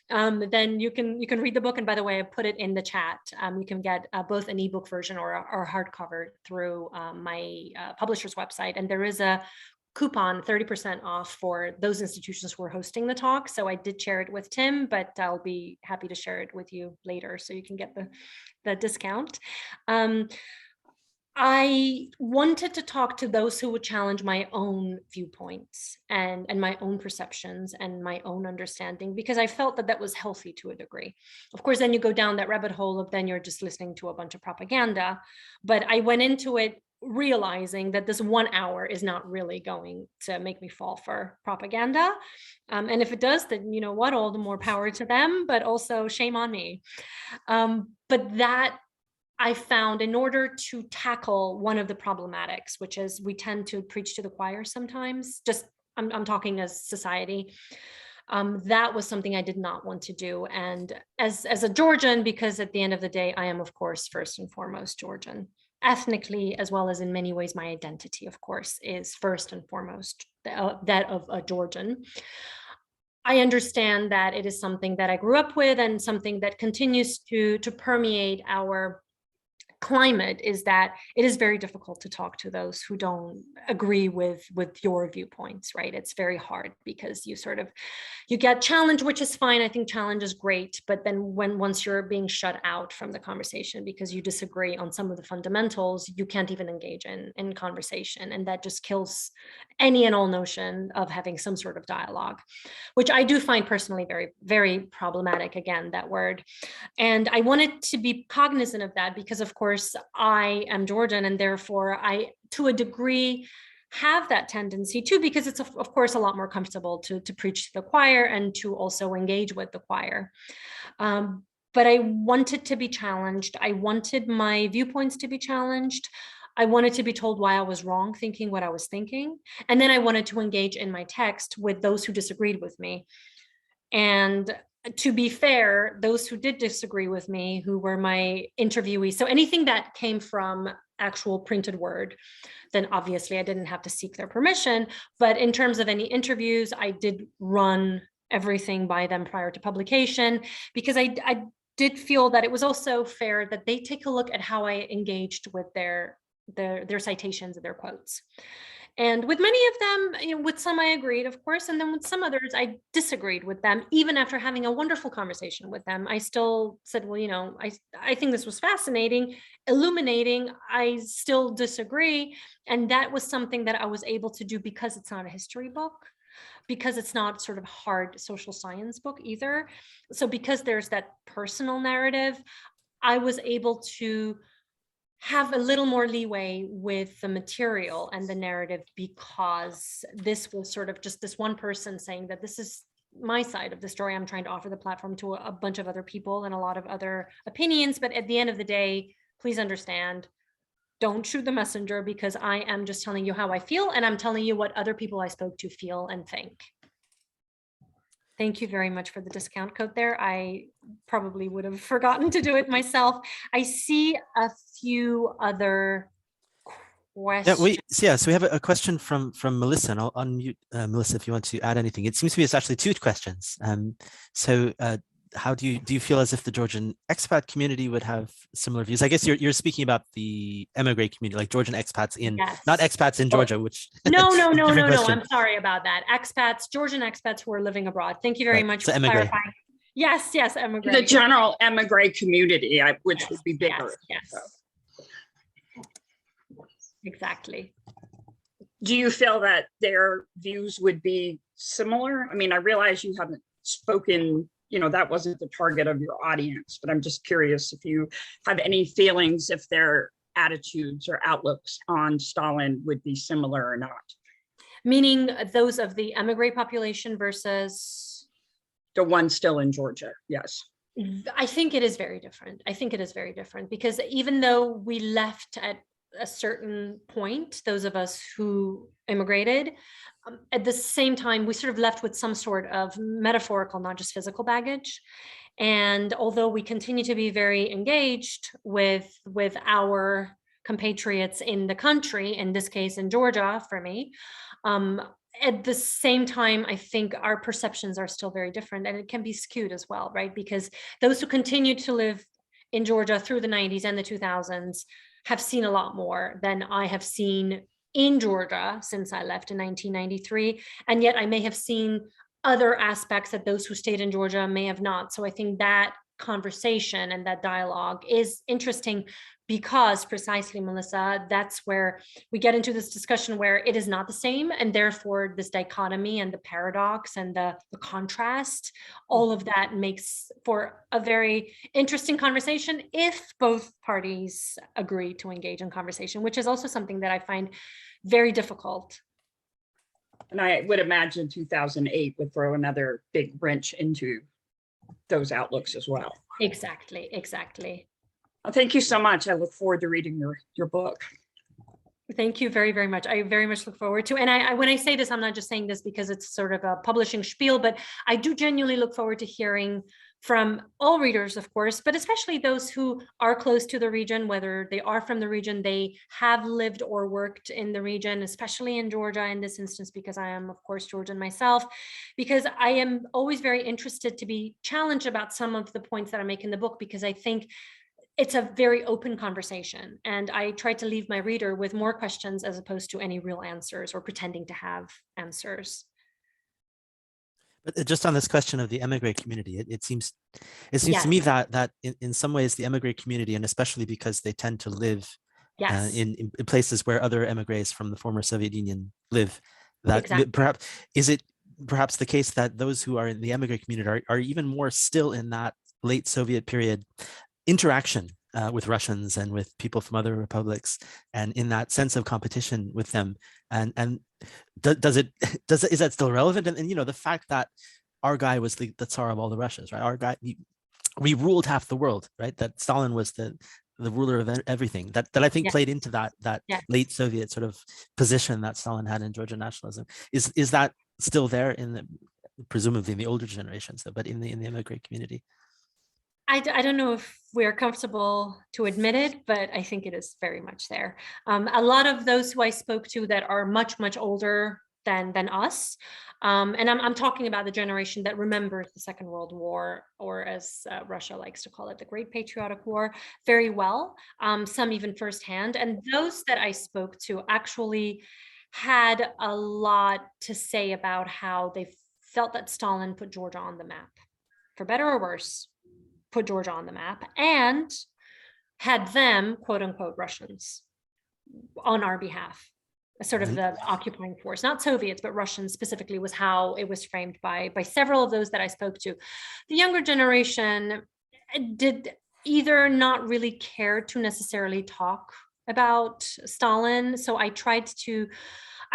then you can read the book. And by the way, I put it in the chat. You can get both an ebook version or a hardcover through my publisher's website. And there is a coupon 30% off for those institutions who are hosting the talk. So I did share it with Tim, but I'll be happy to share it with you later so you can get the discount. I wanted to talk to those who would challenge my own viewpoints and my own perceptions and my own understanding, because I felt that was healthy to a degree. Of course, then you go down that rabbit hole of then you're just listening to a bunch of propaganda. But I went into it realizing that this 1 hour is not really going to make me fall for propaganda. And if it does, then you know what, all the more power to them, but also shame on me. But that I found, in order to tackle one of the problematics, which is we tend to preach to the choir sometimes, just I'm talking as society, that was something I did not want to do. And as a Georgian, because at the end of the day, I am, of course, first and foremost Georgian. Ethnically, as well as in many ways, my identity, of course, is first and foremost that of a Georgian. I understand that it is something that I grew up with and something that continues to permeate our climate is that it is very difficult to talk to those who don't agree with your viewpoints, right? It's very hard because you get challenged, which is fine. I think challenge is great, but then once you're being shut out from the conversation because you disagree on some of the fundamentals, you can't even engage in conversation, and that just kills any and all notion of having some sort of dialogue, which I do find personally very, very problematic. Again, that word. And I wanted to be cognizant of that because, of course, I am Georgian, and therefore I, to a degree, have that tendency too, because it's of course a lot more comfortable to preach to the choir and to also engage with the choir. But I wanted to be challenged. I wanted my viewpoints to be challenged. I wanted to be told why I was wrong thinking what I was thinking. And then I wanted to engage in my text with those who disagreed with me. And to be fair, those who did disagree with me, who were my interviewees, so anything that came from actual printed word, then obviously I didn't have to seek their permission. But in terms of any interviews, I did run everything by them prior to publication, because I did feel that it was also fair that they take a look at how I engaged with their citations and their quotes. And with many of them, with some I agreed, of course, and then with some others I disagreed with them. Even after having a wonderful conversation with them, I still said, well, I think this was fascinating, illuminating. I still disagree. And that was something that I was able to do because it's not a history book, because it's not sort of hard social science book either. So because there's that personal narrative, I was able to have a little more leeway with the material and the narrative, because this was sort of just this one person saying that this is my side of the story. I'm trying to offer the platform to a bunch of other people and a lot of other opinions. But at the end of the day, please understand, don't shoot the messenger, because I am just telling you how I feel, and I'm telling you what other people I spoke to feel and think. Thank you very much for the discount code there. I probably would have forgotten to do it myself. I see a few other questions. So we have a question from Melissa, and I'll unmute Melissa if you want to add anything. It seems to me it's actually two questions. How do you feel as if the Georgian expat community would have similar views? I guess you're speaking about the emigre community, like Georgian expats in, yes, not expats in Georgia, which no. I'm sorry about that. Expats, Georgian expats who are living abroad. Thank you very much for clarifying. Yes, emigre. The general emigre community, which would be bigger. Yes. So. Exactly. Do you feel that their views would be similar? I mean, I realize you haven't spoken, that wasn't the target of your audience, but I'm just curious if you have any feelings if their attitudes or outlooks on Stalin would be similar or not. Meaning those of the emigre population versus? The one still in Georgia, yes. I think it is very different. Because even though we left at a certain point, those of us who immigrated, at the same time, we sort of left with some sort of metaphorical, not just physical baggage. And although we continue to be very engaged with our compatriots in the country, in this case in Georgia for me, at the same time, I think our perceptions are still very different, and it can be skewed as well, right? Because those who continue to live in Georgia through the 90s and the 2000s have seen a lot more than I have seen in Georgia since I left in 1993. And yet I may have seen other aspects that those who stayed in Georgia may have not. So I think that conversation and that dialogue is interesting, because precisely, Melissa, that's where we get into this discussion where it is not the same, and therefore this dichotomy and the paradox and the contrast, all of that makes for a very interesting conversation if both parties agree to engage in conversation, which is also something that I find very difficult. And I would imagine 2008 would throw another big wrench into those outlooks as well. Exactly. Well, thank you so much. I look forward to reading your book. Thank you very, very much. I very much look forward to, and I when I say this, I'm not just saying this because it's sort of a publishing spiel, but I do genuinely look forward to hearing from all readers, of course, but especially those who are close to the region, whether they are from the region, they have lived or worked in the region, especially in Georgia in this instance, because I am, of course, Georgian myself, because I am always very interested to be challenged about some of the points that I make in the book, because I think it's a very open conversation. And I try to leave my reader with more questions as opposed to any real answers or pretending to have answers. But just on this question of the emigre community, it seems to Yes. me that in some ways the emigre community, and especially because they tend to live Yes. in places where other emigres from the former Soviet Union live, that Exactly. perhaps is it perhaps the case that those who are in the emigre community are even more still in that late Soviet period interaction with Russians and with people from other republics, and in that sense of competition with them, and is that still relevant? And you know, the fact that our guy was the Tsar of all the Russias, right? Our guy, we ruled half the world, right? That Stalin was the ruler of everything. That I think played into that late Soviet sort of position that Stalin had in Georgian nationalism. Is that still there in the, presumably in the older generations, though, but in the immigrant community? I don't know if we're comfortable to admit it, but I think it is very much there. A lot of those who I spoke to that are much, much older than us, and I'm talking about the generation that remembers the Second World War, or as Russia likes to call it, the Great Patriotic War, very well, some even firsthand. And those that I spoke to actually had a lot to say about how they felt that Stalin put Georgia on the map, for better or worse. Put Georgia on the map and had them, quote unquote, Russians on our behalf, sort of the occupying force, not Soviets, but Russians specifically, was how it was framed by several of those that I spoke to. The younger generation did either not really care to necessarily talk about Stalin. So I tried to,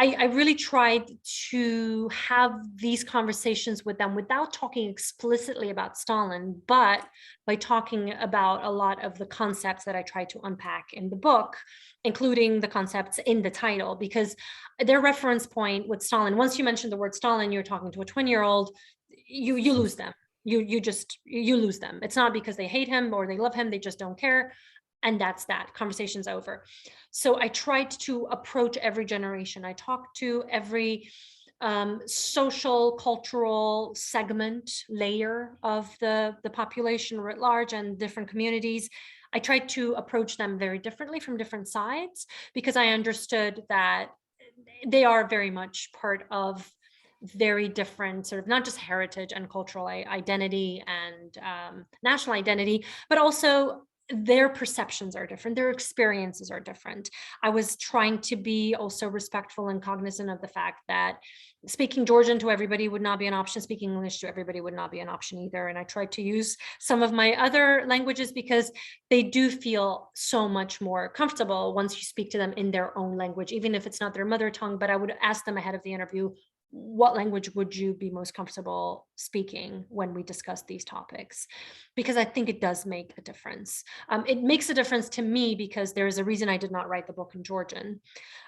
I really tried to have these conversations with them without talking explicitly about Stalin, but by talking about a lot of the concepts that I tried to unpack in the book, including the concepts in the title, because their reference point with Stalin, once you mention the word Stalin, you're talking to a 20-year-old, you lose them. You lose them. It's not because they hate him or they love him, they just don't care. And that's that, conversation's over. So I tried to approach every generation. I talked to every social, cultural segment, layer of the population writ large and different communities. I tried to approach them very differently from different sides, because I understood that they are very much part of very different sort of not just heritage and cultural identity and national identity, but also their perceptions are different, their experiences are different. I was trying to be also respectful and cognizant of the fact that speaking Georgian to everybody would not be an option, speaking English to everybody would not be an option either. And I tried to use some of my other languages because they do feel so much more comfortable once you speak to them in their own language, even if it's not their mother tongue. But I would ask them ahead of the interview, what language would you be most comfortable speaking when we discuss these topics? Because I think it does make a difference. It makes a difference to me because there is a reason I did not write the book in Georgian.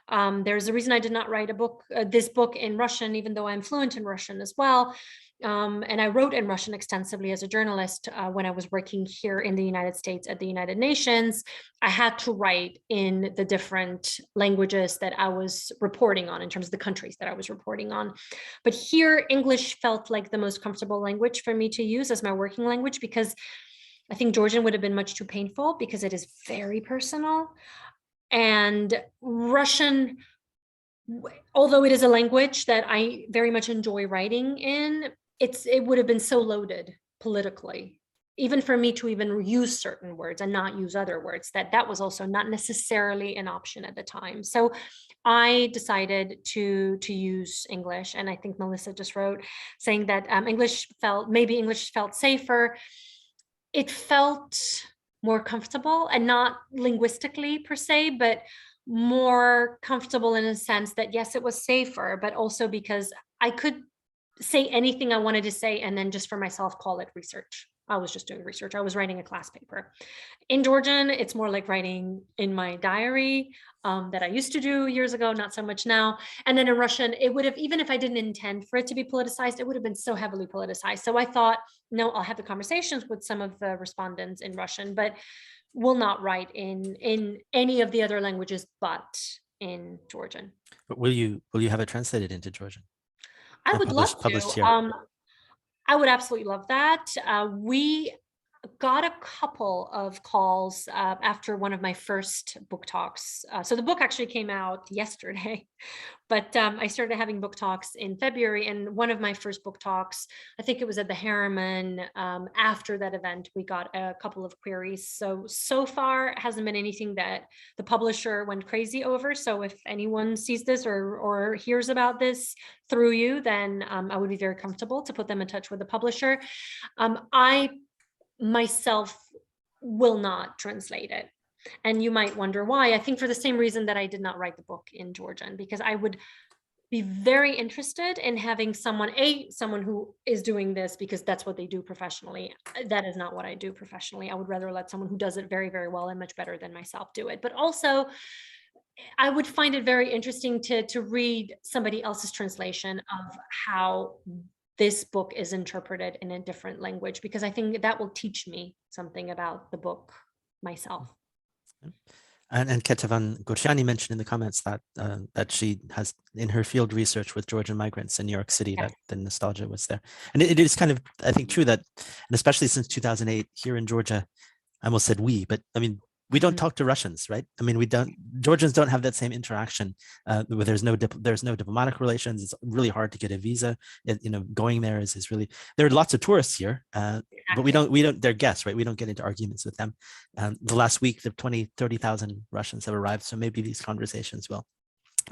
There's a reason I did not write a book, this book in Russian, even though I'm fluent in Russian as well. And I wrote in Russian extensively as a journalist when I was working here in the United States at the United Nations. I had to write in the different languages that I was reporting on in terms of the countries that I was reporting on. But here, English felt like the most comfortable language for me to use as my working language, because I think Georgian would have been much too painful because it is very personal. And Russian, although it is a language that I very much enjoy writing in, it would have been so loaded politically, even for me to even use certain words and not use other words, that was also not necessarily an option at the time. So I decided to use English. And I think Melissa just wrote saying that English felt safer. It felt more comfortable, and not linguistically per se, but more comfortable in a sense that yes, it was safer, but also because I could say anything I wanted to say and then just for myself call it research. I was just doing research. I was writing a class paper. In Georgian, it's more like writing in my diary that I used to do years ago, not so much now. And then in Russian, it would have, even if I didn't intend for it to be politicized, it would have been so heavily politicized. So I thought, no, I'll have the conversations with some of the respondents in Russian, but will not write in any of the other languages but in Georgian. But will you have it translated into Georgian? I would love to. Published here. I would absolutely love that. got a couple of calls after one of my first book talks. So the book actually came out yesterday, but I started having book talks in February. And one of my first book talks, I think it was at the Harriman. After that event, we got a couple of queries. So far, it hasn't been anything that the publisher went crazy over. So if anyone sees this or hears about this through you, then I would be very comfortable to put them in touch with the publisher. I myself will not translate it. And you might wonder why. I think for the same reason that I did not write the book in Georgian, because I would be very interested in having someone who is doing this because that's what they do professionally. That is not what I do professionally. I would rather let someone who does it very, very well and much better than myself do it. But also, I would find it very interesting to read somebody else's translation of how this book is interpreted in a different language, because I think that will teach me something about the book myself. And Ketavan Gorshani mentioned in the comments that that she has in her field research with Georgian migrants in New York City, that the nostalgia was there. And it is kind of, I think, true that, and especially since 2008 here in Georgia, I almost said we, but I mean, we don't talk to Russians, right? I mean, Georgians don't have that same interaction where there's no diplomatic relations. It's really hard to get a visa. Going there is really, there are lots of tourists here, but we don't, they're guests, right? We don't get into arguments with them. The last week, the 30,000 Russians have arrived. So maybe these conversations will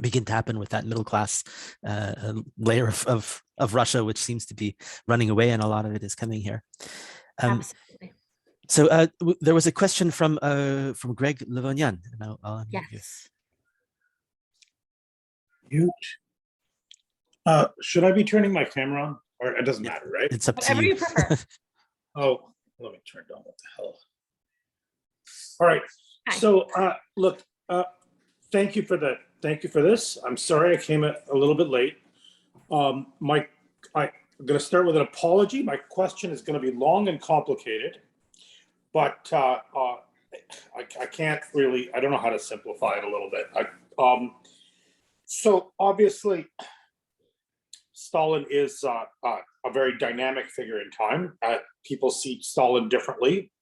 begin to happen with that middle class layer of Russia, which seems to be running away, and a lot of it is coming here. Absolutely. So there was a question from Greg Levonian. I'll yes. Mute. Should I be turning my camera on, or it doesn't matter, right? It's up Whatever to you. you prefer. Oh, let me turn it on. What the hell? All right. Hi. So look, thank you for this. I'm sorry I came a little bit late. I'm going to start with an apology. My question is going to be long and complicated. But I can't really, I don't know how to simplify it a little bit. So obviously, Stalin is a very dynamic figure in time. People see Stalin differently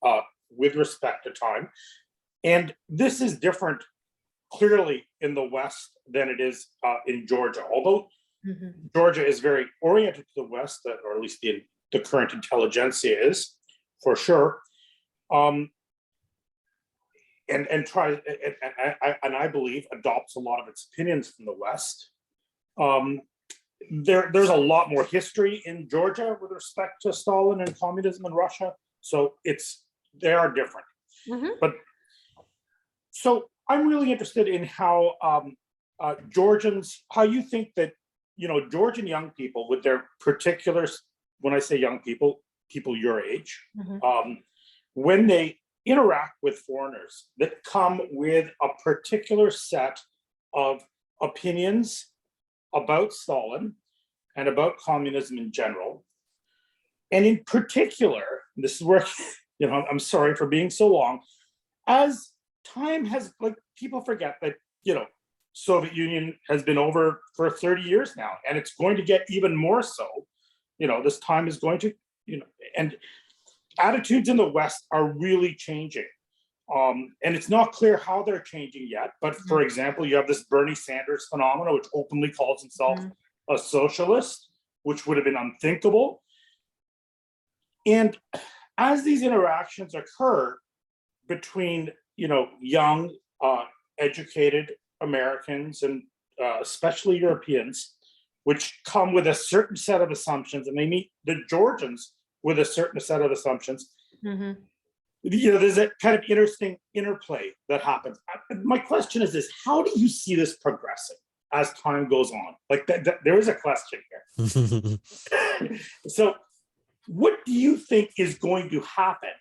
with respect to time. And this is different clearly in the West than it is in Georgia. Although Georgia is very oriented to the West, or at least the current intelligentsia is, for sure. And I believe adopts a lot of its opinions from the West. There's a lot more history in Georgia with respect to Stalin and communism in Russia, so they are different. But so I'm really interested in how Georgians, how you think that Georgian young people with their particular, when I say young people, people your age. When they interact with foreigners that come with a particular set of opinions about Stalin and about communism in general, and in particular, this is where, I'm sorry for being so long, as time has, like, people forget that, Soviet Union has been over for 30 years now, and it's going to get even more so, this time is going to, and attitudes in the West are really changing. And it's not clear how they're changing yet. But for example, you have this Bernie Sanders phenomenon, which openly calls himself a socialist, which would have been unthinkable. And as these interactions occur between, young, educated Americans and especially Europeans, which come with a certain set of assumptions, and they meet the Georgians with a certain set of assumptions, there's a kind of interesting interplay that happens. My question is this: how do you see this progressing as time goes on? Like there is a question here. So what do you think is going to happen,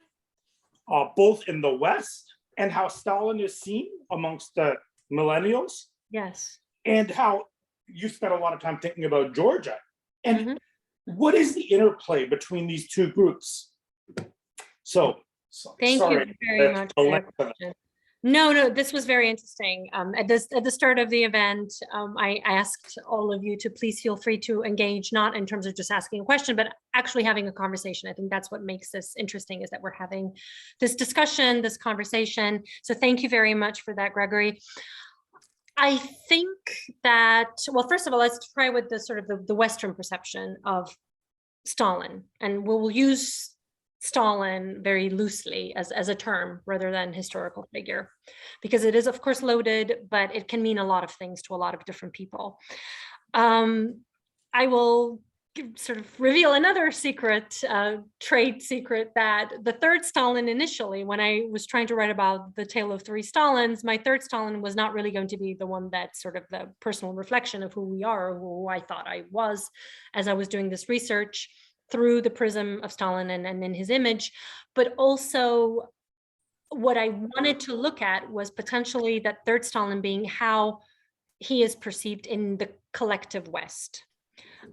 both in the West and how Stalin is seen amongst the millennials? Yes. And how you spent a lot of time thinking about Georgia. And what is the interplay between these two groups? So thank sorry, you very much for that question. No, this was very interesting. At the start of the event, I asked all of you to please feel free to engage, not in terms of just asking a question, but actually having a conversation. I think that's what makes this interesting, is that we're having this discussion, this conversation. So thank you very much for that, Gregory. I think that, well, first of all, let's try with the sort of the Western perception of Stalin, and we'll use Stalin very loosely as a term rather than historical figure, because it is of course loaded, but it can mean a lot of things to a lot of different people. I will sort of reveal another secret, trade secret, that the third Stalin initially, when I was trying to write about the tale of three Stalins, my third Stalin was not really going to be the one that's sort of the personal reflection of who we are, or who I thought I was as I was doing this research through the prism of Stalin and in his image, but also what I wanted to look at was potentially that third Stalin being how he is perceived in the collective West.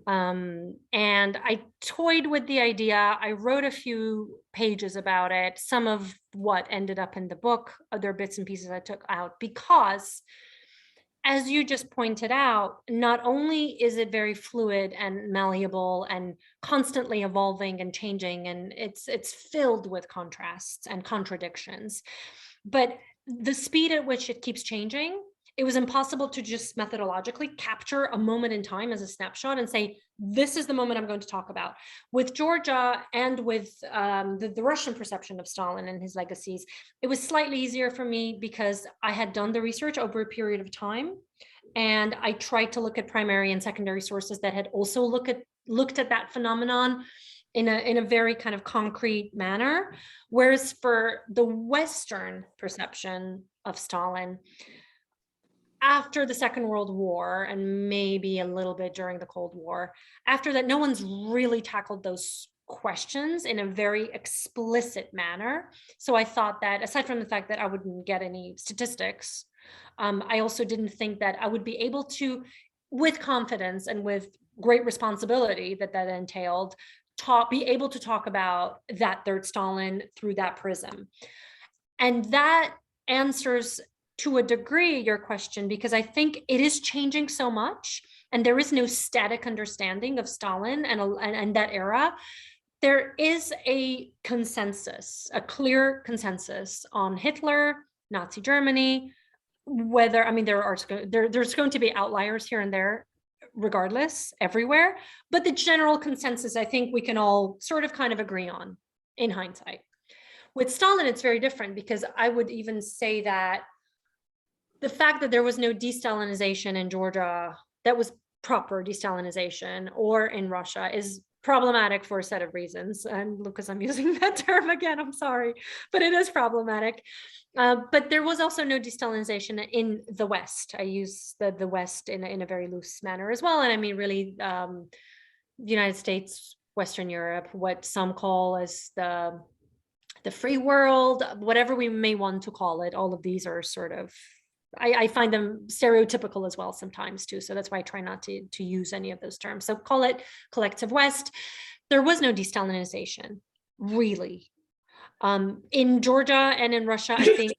And I toyed with the idea. I wrote a few pages about it, some of what ended up in the book, other bits and pieces I took out, because as you just pointed out, not only is it very fluid and malleable and constantly evolving and changing, and it's filled with contrasts and contradictions, but the speed at which it keeps changing, it was impossible to just methodologically capture a moment in time as a snapshot and say, this is the moment I'm going to talk about. With Georgia and with the Russian perception of Stalin and his legacies, it was slightly easier for me because I had done the research over a period of time. And I tried to look at primary and secondary sources that had also looked at that phenomenon in a very kind of concrete manner. Whereas for the Western perception of Stalin, after the Second World War, and maybe a little bit during the Cold War, after that, no one's really tackled those questions in a very explicit manner. So I thought that, aside from the fact that I wouldn't get any statistics, I also didn't think that I would be able to, with confidence and with great responsibility that entailed, be able to talk about that third Stalin through that prism. And that answers to a degree your question, because I think it is changing so much, and there is no static understanding of Stalin and that era. There is a consensus, a clear consensus on Hitler, Nazi Germany, whether, I mean, there's going to be outliers here and there, regardless, everywhere, but the general consensus, I think we can all sort of kind of agree on in hindsight. With Stalin, it's very different, because I would even say that the fact that there was no de-Stalinization in Georgia, that was proper de-Stalinization, or in Russia, is problematic for a set of reasons. And Lucas, I'm using that term again, I'm sorry, but it is problematic. But there was also no de-Stalinization in the West. I use the West in a very loose manner as well. And I mean, really, the United States, Western Europe, what some call as the free world, whatever we may want to call it, all of these are sort of, I find them stereotypical as well sometimes too. So that's why I try not to use any of those terms. So call it collective West. There was no de-Stalinization, really. In Georgia and in Russia, I think.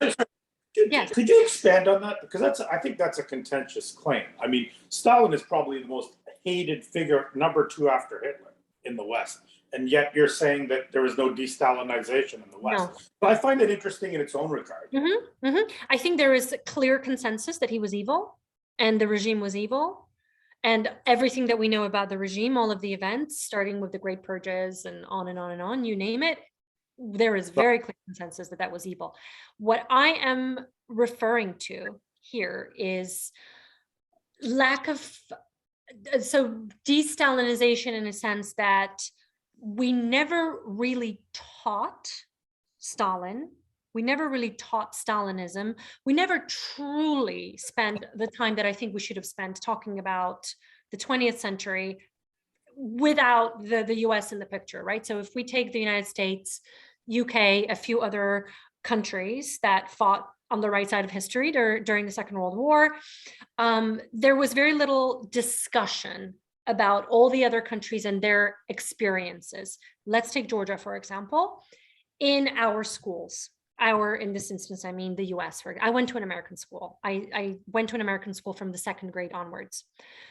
Yes. Could you expand on that? Because I think that's a contentious claim. I mean, Stalin is probably the most hated figure, number 2 after Hitler in the West. And yet you're saying that there was no de-Stalinization in the West. No. But I find it interesting in its own regard. I think there is a clear consensus that he was evil and the regime was evil. And everything that we know about the regime, all of the events, starting with the Great Purges and on and on and on, you name it, there is very clear consensus that was evil. What I am referring to here is lack of, so de-Stalinization in a sense that we never really taught Stalin. We never really taught Stalinism. We never truly spent the time that I think we should have spent talking about the 20th century without the US in the picture, right? So if we take the United States, UK, a few other countries that fought on the right side of history during the Second World War, there was very little discussion about all the other countries and their experiences. Let's take Georgia, for example. In our schools, in this instance, I mean the US. I went to an American school. I went to an American school from the second grade onwards.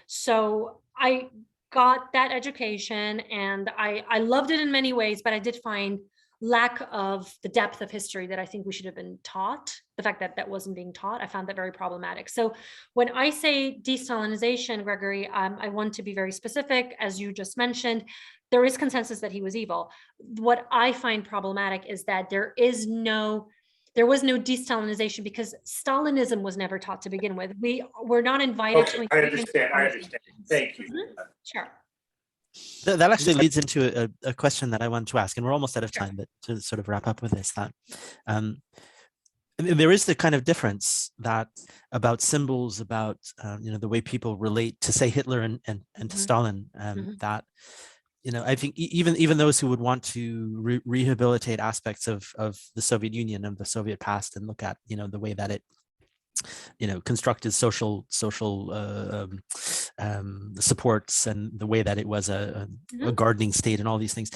So I got that education and I loved it in many ways, but I did find lack of the depth of history that I think we should have been taught. The fact that that wasn't being taught, I found that very problematic. So when I say de-Stalinization, Gregory, I want to be very specific. As you just mentioned, there is consensus that he was evil. What I find problematic is that there was no de-Stalinization because Stalinism was never taught to begin with. We were not invited to. I understand. Thank you. Sure. That actually leads into a question that I wanted to ask, and we're almost out of time, but to sort of wrap up with this, that there is the kind of difference that about symbols, about the way people relate to, say, Hitler and to Stalin, that I think even those who would want to rehabilitate aspects of the Soviet Union, of the Soviet past, and look at the way that it constructed social supports and the way that it was a gardening state and all these things,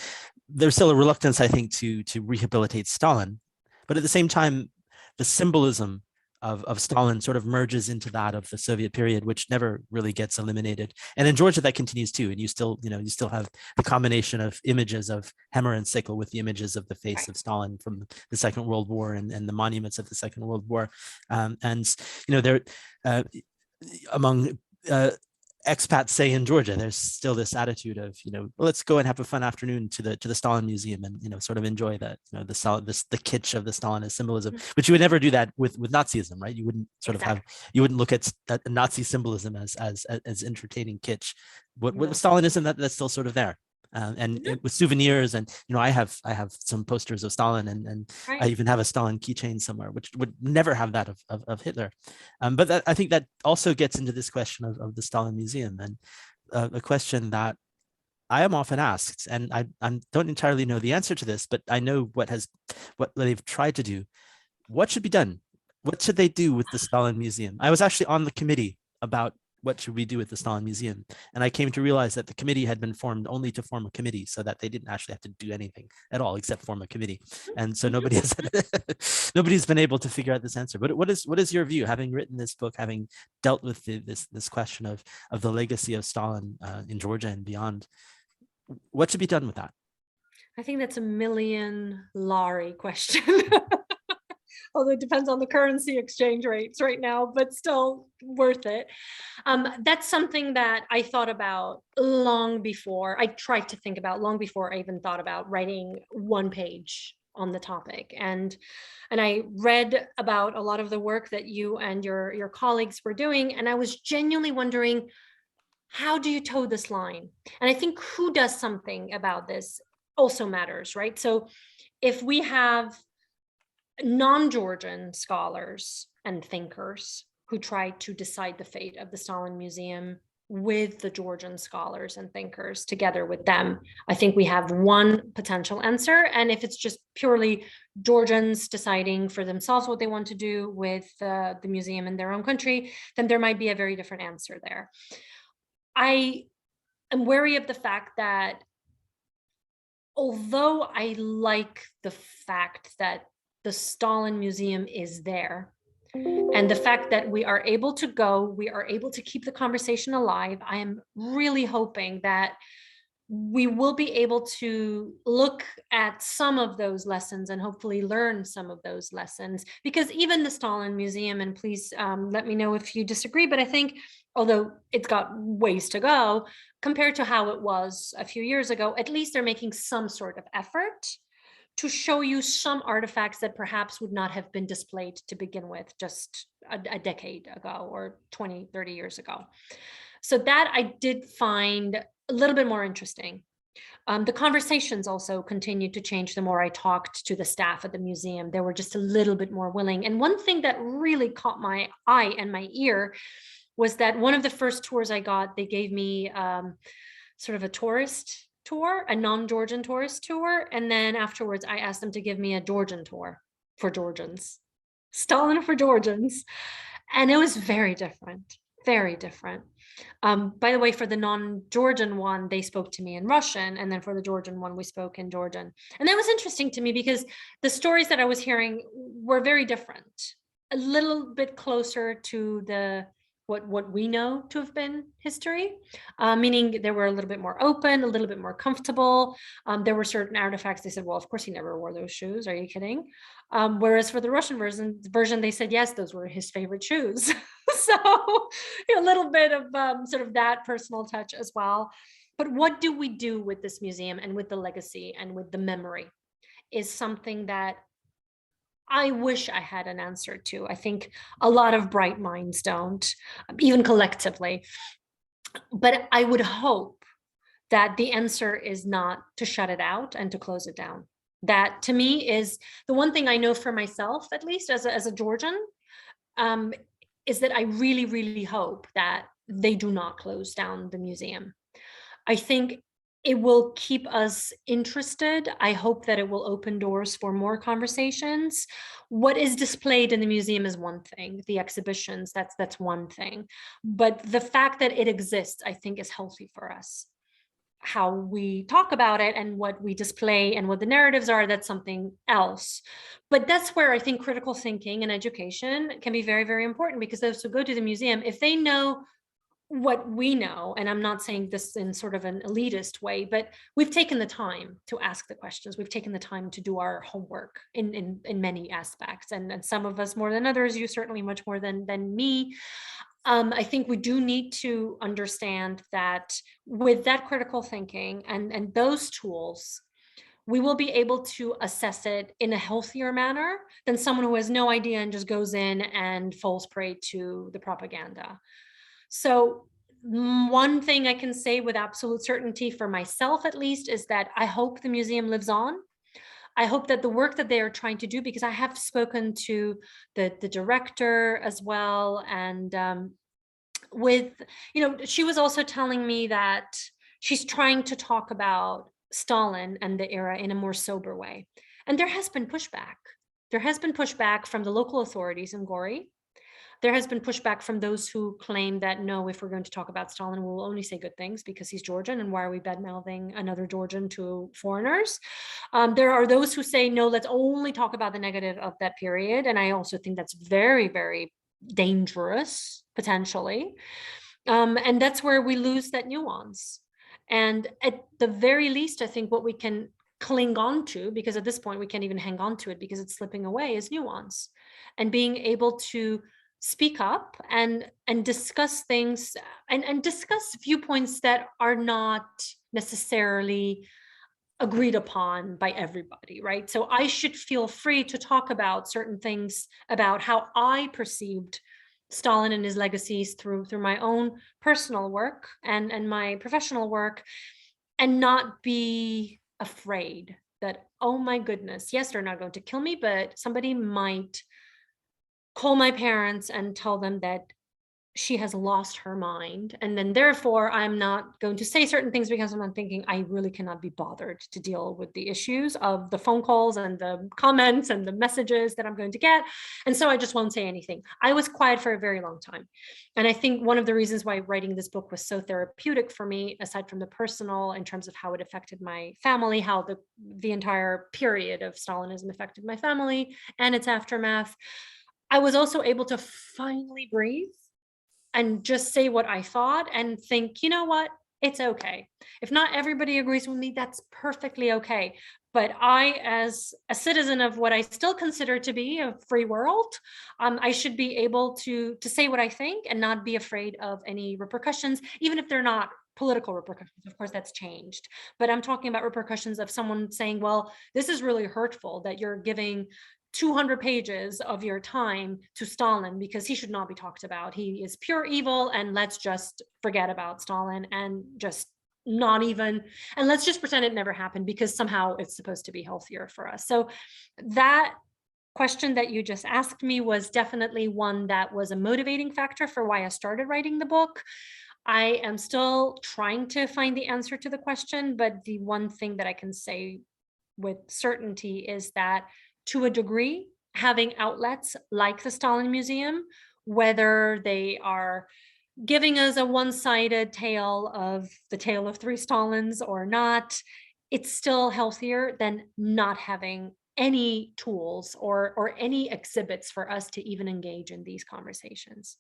there's still a reluctance, I think, to rehabilitate Stalin. But at the same time, the symbolism of Stalin sort of merges into that of the Soviet period, which never really gets eliminated. And in Georgia, that continues too. And you still have the combination of images of hammer and sickle with the images of the face of Stalin from the Second World War and the monuments of the Second World War. There among expats, say in Georgia, there's still this attitude of let's go and have a fun afternoon to the Stalin Museum and sort of enjoy that the kitsch of the Stalinist symbolism, but you would never do that with Nazism, right? You wouldn't you wouldn't look at Nazi symbolism as entertaining kitsch. What Stalinism, that's still sort of there. With souvenirs, and I have some posters of Stalin, and I even have a Stalin keychain somewhere, which would never have that of Hitler. But I think that also gets into this question of the Stalin Museum, and a question that I am often asked, and I don't entirely know the answer to this, but I know what they've tried to do. What should be done? What should they do with the Stalin Museum? I was actually on the committee about what should we do with the Stalin Museum? And I came to realize that the committee had been formed only to form a committee, so that they didn't actually have to do anything at all except form a committee. And so nobody's been able to figure out this answer. But what is your view, having written this book, having dealt with this question of the legacy of Stalin in Georgia and beyond? What should be done with that? I think that's a million lari question. Although it depends on the currency exchange rates right now, but still worth it. That's something that I thought about long before. I tried to think about long before I even thought about writing one page on the topic. And I read about a lot of the work that you and your colleagues were doing, and I was genuinely wondering, how do you toe this line? And I think who does something about this also matters, right? So if we have non-Georgian scholars and thinkers who try to decide the fate of the Stalin Museum with the Georgian scholars and thinkers together with them, I think we have one potential answer. And if it's just purely Georgians deciding for themselves what they want to do with the museum in their own country, then there might be a very different answer there. I am wary of the fact that although I like the fact that the Stalin Museum is there, and the fact that we are able to go, we are able to keep the conversation alive, I am really hoping that we will be able to look at some of those lessons and hopefully learn some of those lessons. Because even the Stalin Museum, and please let me know if you disagree, but I think although it's got ways to go compared to how it was a few years ago, at least they're making some sort of effort to show you some artifacts that perhaps would not have been displayed to begin with just a decade ago or 20, 30 years ago. So that I did find a little bit more interesting. The conversations also continued to change the more I talked to the staff at the museum. They were just a little bit more willing. And one thing that really caught my eye and my ear was that one of the first tours I got, they gave me sort of a tourist tour, a non-Georgian tourist tour. And then afterwards, I asked them to give me a Georgian tour for Georgians, Stalin for Georgians. And it was very different. very different. By the way, for the non-Georgian one, they spoke to me in Russian, and then for the Georgian one, we spoke in Georgian. And that was interesting to me because the stories that I was hearing were very different, a little bit closer to the what we know to have been history, meaning they were a little bit more open, a little bit more comfortable. There were certain artifacts they said, well, of course he never wore those shoes. Are you kidding? Whereas for the Russian version, they said, yes, those were his favorite shoes. So a little bit of sort of that personal touch as well. But what do we do with this museum and with the legacy and with the memory is something that I wish I had an answer to. I think a lot of bright minds don't, even collectively. But I would hope that the answer is not to shut it out and to close it down. That to me is the one thing I know for myself, at least as a Georgian, is that I really, really hope that they do not close down the museum. I think it will keep us interested. I hope that it will open doors for more conversations. What is displayed in the museum is one thing, the exhibitions, that's one thing. But the fact that it exists, I think, is healthy for us. How we talk about it and what we display and what the narratives are, that's something else. But that's where I think critical thinking and education can be very, very important, because those who go to the museum, if they know what we know, and I'm not saying this in sort of an elitist way, but we've taken the time to ask the questions. We've taken the time to do our homework in many aspects, and some of us more than others, you certainly much more than me. I think we do need to understand that with that critical thinking and those tools, we will be able to assess it in a healthier manner than someone who has no idea and just goes in and falls prey to the propaganda. So one thing I can say with absolute certainty for myself, at least, is that I hope the museum lives on. I hope that the work that they are trying to do, because I have spoken to the director as well, and she was also telling me that she's trying to talk about Stalin and the era in a more sober way. And there has been pushback. There has been pushback from the local authorities in Gori. There has been pushback from those who claim that, no, if we're going to talk about Stalin, we'll only say good things because he's Georgian, and why are we bad-mouthing another Georgian to foreigners? There are those who say, no, let's only talk about the negative of that period. And I also think that's very, very dangerous, potentially. And that's where we lose that nuance. And at the very least, I think what we can cling on to, because at this point we can't even hang on to it because it's slipping away, is nuance. And being able to speak up and discuss things and discuss viewpoints that are not necessarily agreed upon by everybody, right? So I should feel free to talk about certain things about how I perceived Stalin and his legacies through my own personal work and my professional work, and not be afraid that, oh my goodness, yes, they're not going to kill me, but somebody might call my parents and tell them that she has lost her mind. And then therefore, I'm not going to say certain things because I'm not thinking I really cannot be bothered to deal with the issues of the phone calls and the comments and the messages that I'm going to get. And so I just won't say anything. I was quiet for a very long time. And I think one of the reasons why writing this book was so therapeutic for me, aside from the personal in terms of how it affected my family, how the entire period of Stalinism affected my family and its aftermath, I was also able to finally breathe and just say what I thought and think, you know what, it's okay. If not everybody agrees with me, that's perfectly okay. But I, as a citizen of what I still consider to be a free world, I should be able to say what I think and not be afraid of any repercussions, even if they're not political repercussions. Of course, that's changed. But I'm talking about repercussions of someone saying, well, this is really hurtful that you're giving 200 pages of your time to Stalin because he should not be talked about. He is pure evil, and let's just forget about Stalin and just not even, and let's just pretend it never happened because somehow it's supposed to be healthier for us. So that question that you just asked me was definitely one that was a motivating factor for why I started writing the book. I am still trying to find the answer to the question, but the one thing that I can say with certainty is that, to a degree, having outlets like the Stalin Museum, whether they are giving us a one-sided tale of the tale of three Stalins or not, it's still healthier than not having any tools or any exhibits for us to even engage in these conversations.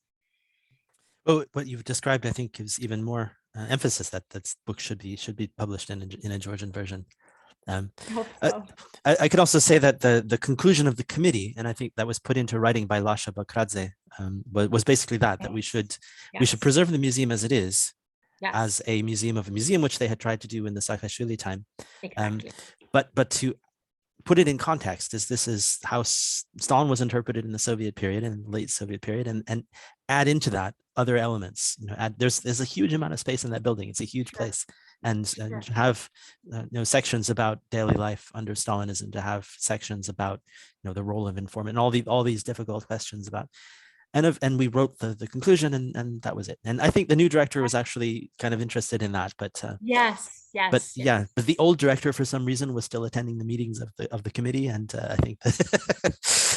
Well, what you've described, I think, gives even more emphasis that this book should be published in a Georgian version. I hope so. I could also say that the conclusion of the committee, and I think that was put into writing by Lasha Bakradze, was basically that we should preserve the museum as it is, as a museum of a museum, which they had tried to do in the Saakashvili time. Exactly. But to put it in context, this is how Stalin was interpreted in the Soviet period and late Soviet period, and add into that other elements. There's a huge amount of space in that building. It's a huge place, and have sections about daily life under Stalinism, to have sections about the role of informant, and all these difficult questions about. And we wrote the conclusion, and that was it. And I think the new director was actually kind of interested in that, but but the old director, for some reason, was still attending the meetings of the committee, and I think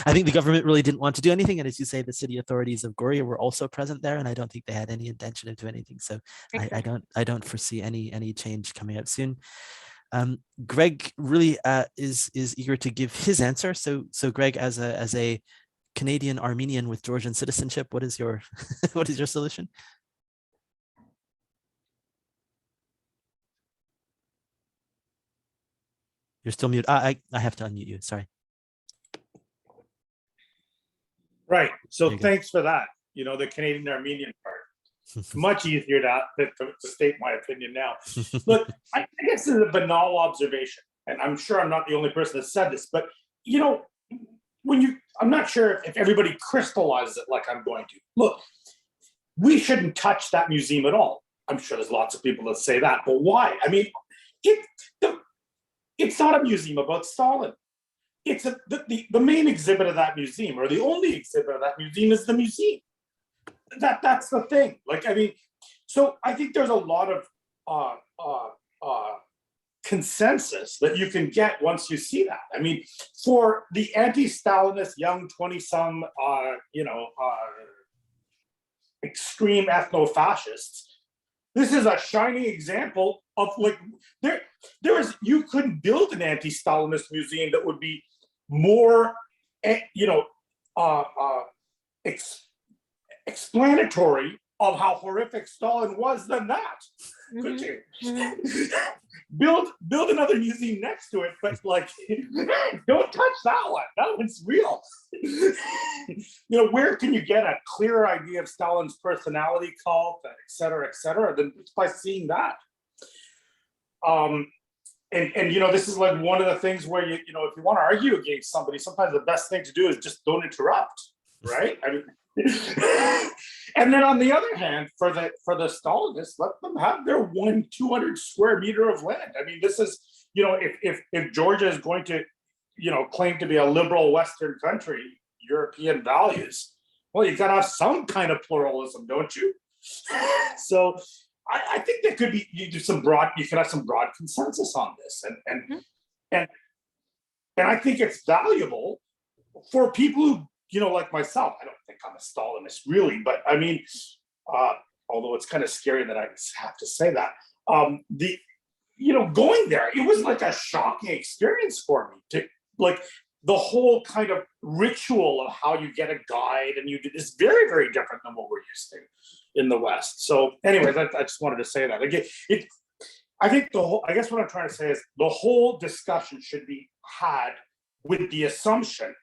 I think the government really didn't want to do anything. And as you say, the city authorities of Goria were also present there, and I don't think they had any intention of doing anything. So I don't foresee any change coming out soon. Greg really is eager to give his answer. So Greg, as a Canadian Armenian with Georgian citizenship, what is your solution? You're still muted. I have to unmute you. Sorry. Right. So thanks for that. The Canadian Armenian part. Much easier to state my opinion now. Look, I guess it's a banal observation, and I'm sure I'm not the only person that said this, but I'm not sure if everybody crystallizes it like I'm going to. Look, we shouldn't touch that museum at all. I'm sure there's lots of people that say that, but why? I mean, it's not a museum about Stalin. It's the main exhibit of that museum, or the only exhibit of that museum, is the museum. That's the thing. So I think there's a lot of consensus that you can get once you see that. I mean, for the anti-Stalinist young 20-some, extreme ethno-fascists, this is a shining example of you couldn't build an anti-Stalinist museum that would be more, explanatory of how horrific Stalin was than that. Could you? Build another museum next to it, but don't touch that one. That one's real. Where can you get a clearer idea of Stalin's personality cult, et cetera, than by seeing that? This is one of the things where if you want to argue against somebody, sometimes the best thing to do is just don't interrupt, right? I mean, and then on the other hand, for the Stalinists, let them have their 200 square meter of land. I mean, this is, if Georgia is going to, claim to be a liberal Western country, European values, well, you got to have some kind of pluralism, don't you? So I think there could be you could have some broad consensus on this, and I think it's valuable for people who, like myself. I don't think I'm a Stalinist really, but I mean, although it's kind of scary that I have to say that, going there, it was like a shocking experience for me to the whole kind of ritual of how you get a guide, and you do this very, very different than what we're used to in the West. So anyways, I just wanted to say that. Again, I think I guess what I'm trying to say is the whole discussion should be had with the assumption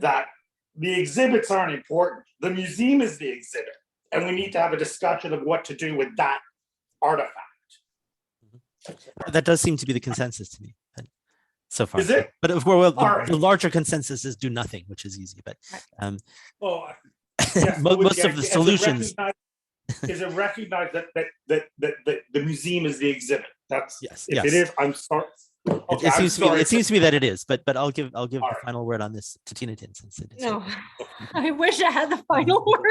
that the exhibits aren't important. The museum is the exhibit, and we need to have a discussion of what to do with that artifact. That does seem to be the consensus to me so far. Is it? But the larger consensus is do nothing, which is easy. But most of the solutions. Is it recognized that the museum is the exhibit? That's yes. It is. I'm sorry. Okay, it seems to me that it is, but I'll give the final word on this to Tinatin, since it is. No, I wish I had the final word.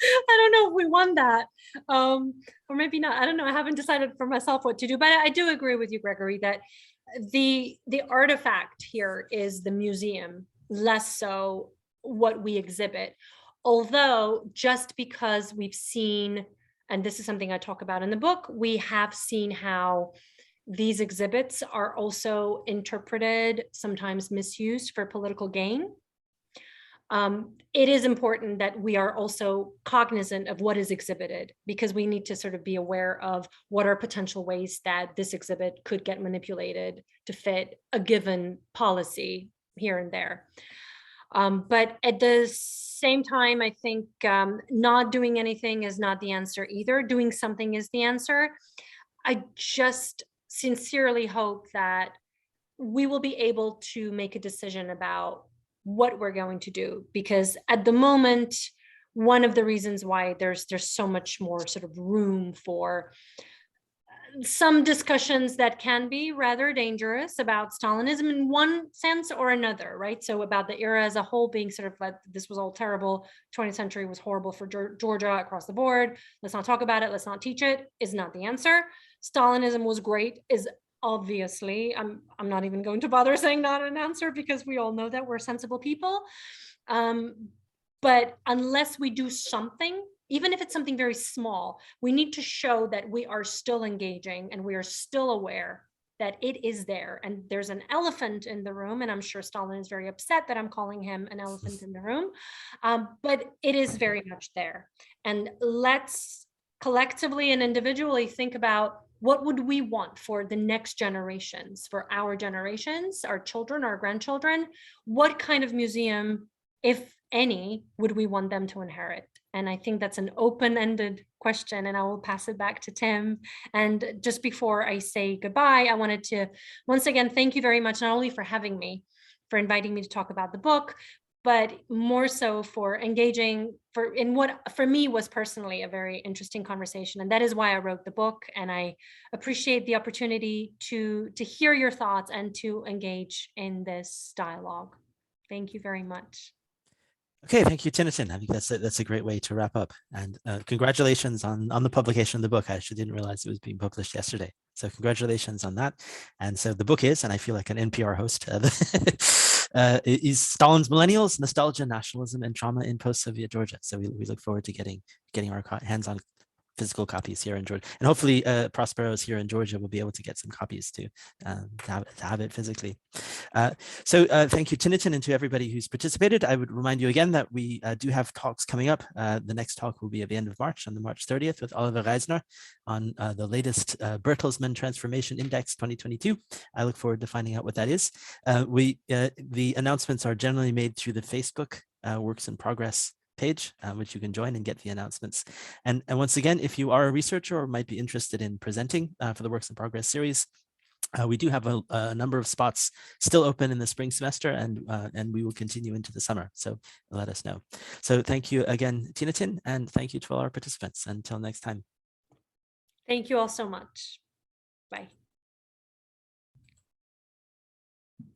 I don't know if we won that, or maybe not. I don't know. I haven't decided for myself what to do, but I do agree with you, Gregory, that the artifact here is the museum, less so what we exhibit. Although just because we've seen, and this is something I talk about in the book, we have seen how these exhibits are also interpreted, sometimes misused for political gain. It is important that we are also cognizant of what is exhibited, because we need to sort of be aware of what are potential ways that this exhibit could get manipulated to fit a given policy here and there. But at the same time, I think not doing anything is not the answer either. Doing something is the answer. I just sincerely hope that we will be able to make a decision about what we're going to do, because at the moment, one of the reasons why there's so much more sort of room for some discussions that can be rather dangerous about Stalinism in one sense or another, right? So about the era as a whole being sort of like, this was all terrible, 20th century was horrible for Georgia across the board, let's not talk about it, let's not teach it, is not the answer. Stalinism was great is obviously, I'm not even going to bother saying not an answer, because we all know that we're sensible people. But unless we do something, even if it's something very small, we need to show that we are still engaging and we are still aware that it is there. And there's an elephant in the room, and I'm sure Stalin is very upset that I'm calling him an elephant in the room, but it is very much there. And let's collectively and individually think about, what would we want for the next generations, for our generations, our children, our grandchildren? What kind of museum, if any, would we want them to inherit? And I think that's an open-ended question, and I will pass it back to Tim. And just before I say goodbye, I wanted to once again thank you very much, not only for having me, for inviting me to talk about the book, but more so for engaging in what for me was personally a very interesting conversation. And that is why I wrote the book. And I appreciate the opportunity to hear your thoughts and to engage in this dialogue. Thank you very much. Okay, thank you, Tinatin. I think that's a great way to wrap up. And congratulations on the publication of the book. I actually didn't realize it was being published yesterday. So congratulations on that. And so the book is, and I feel like an NPR host, is Stalin's Millennials, Nostalgia, Nationalism, and Trauma in Post-Soviet Georgia. So we look forward to getting our hands on physical copies here in Georgia, and hopefully Prospero's here in Georgia will be able to get some copies to have it physically. So thank you, Tinatin, and to everybody who's participated. I would remind you again that we do have talks coming up. The next talk will be at the end of March, on the March 30th, with Oliver Reisner on the latest Bertelsmann Transformation Index 2022. I look forward to finding out what that is. The announcements are generally made through the Facebook Works in Progress page, which you can join and get the announcements. And once again, if you are a researcher or might be interested in presenting for the Works in Progress series, we do have a number of spots still open in the spring semester, and we will continue into the summer. So let us know. So thank you again, Tinatin, and thank you to all our participants. Until next time. Thank you all so much. Bye.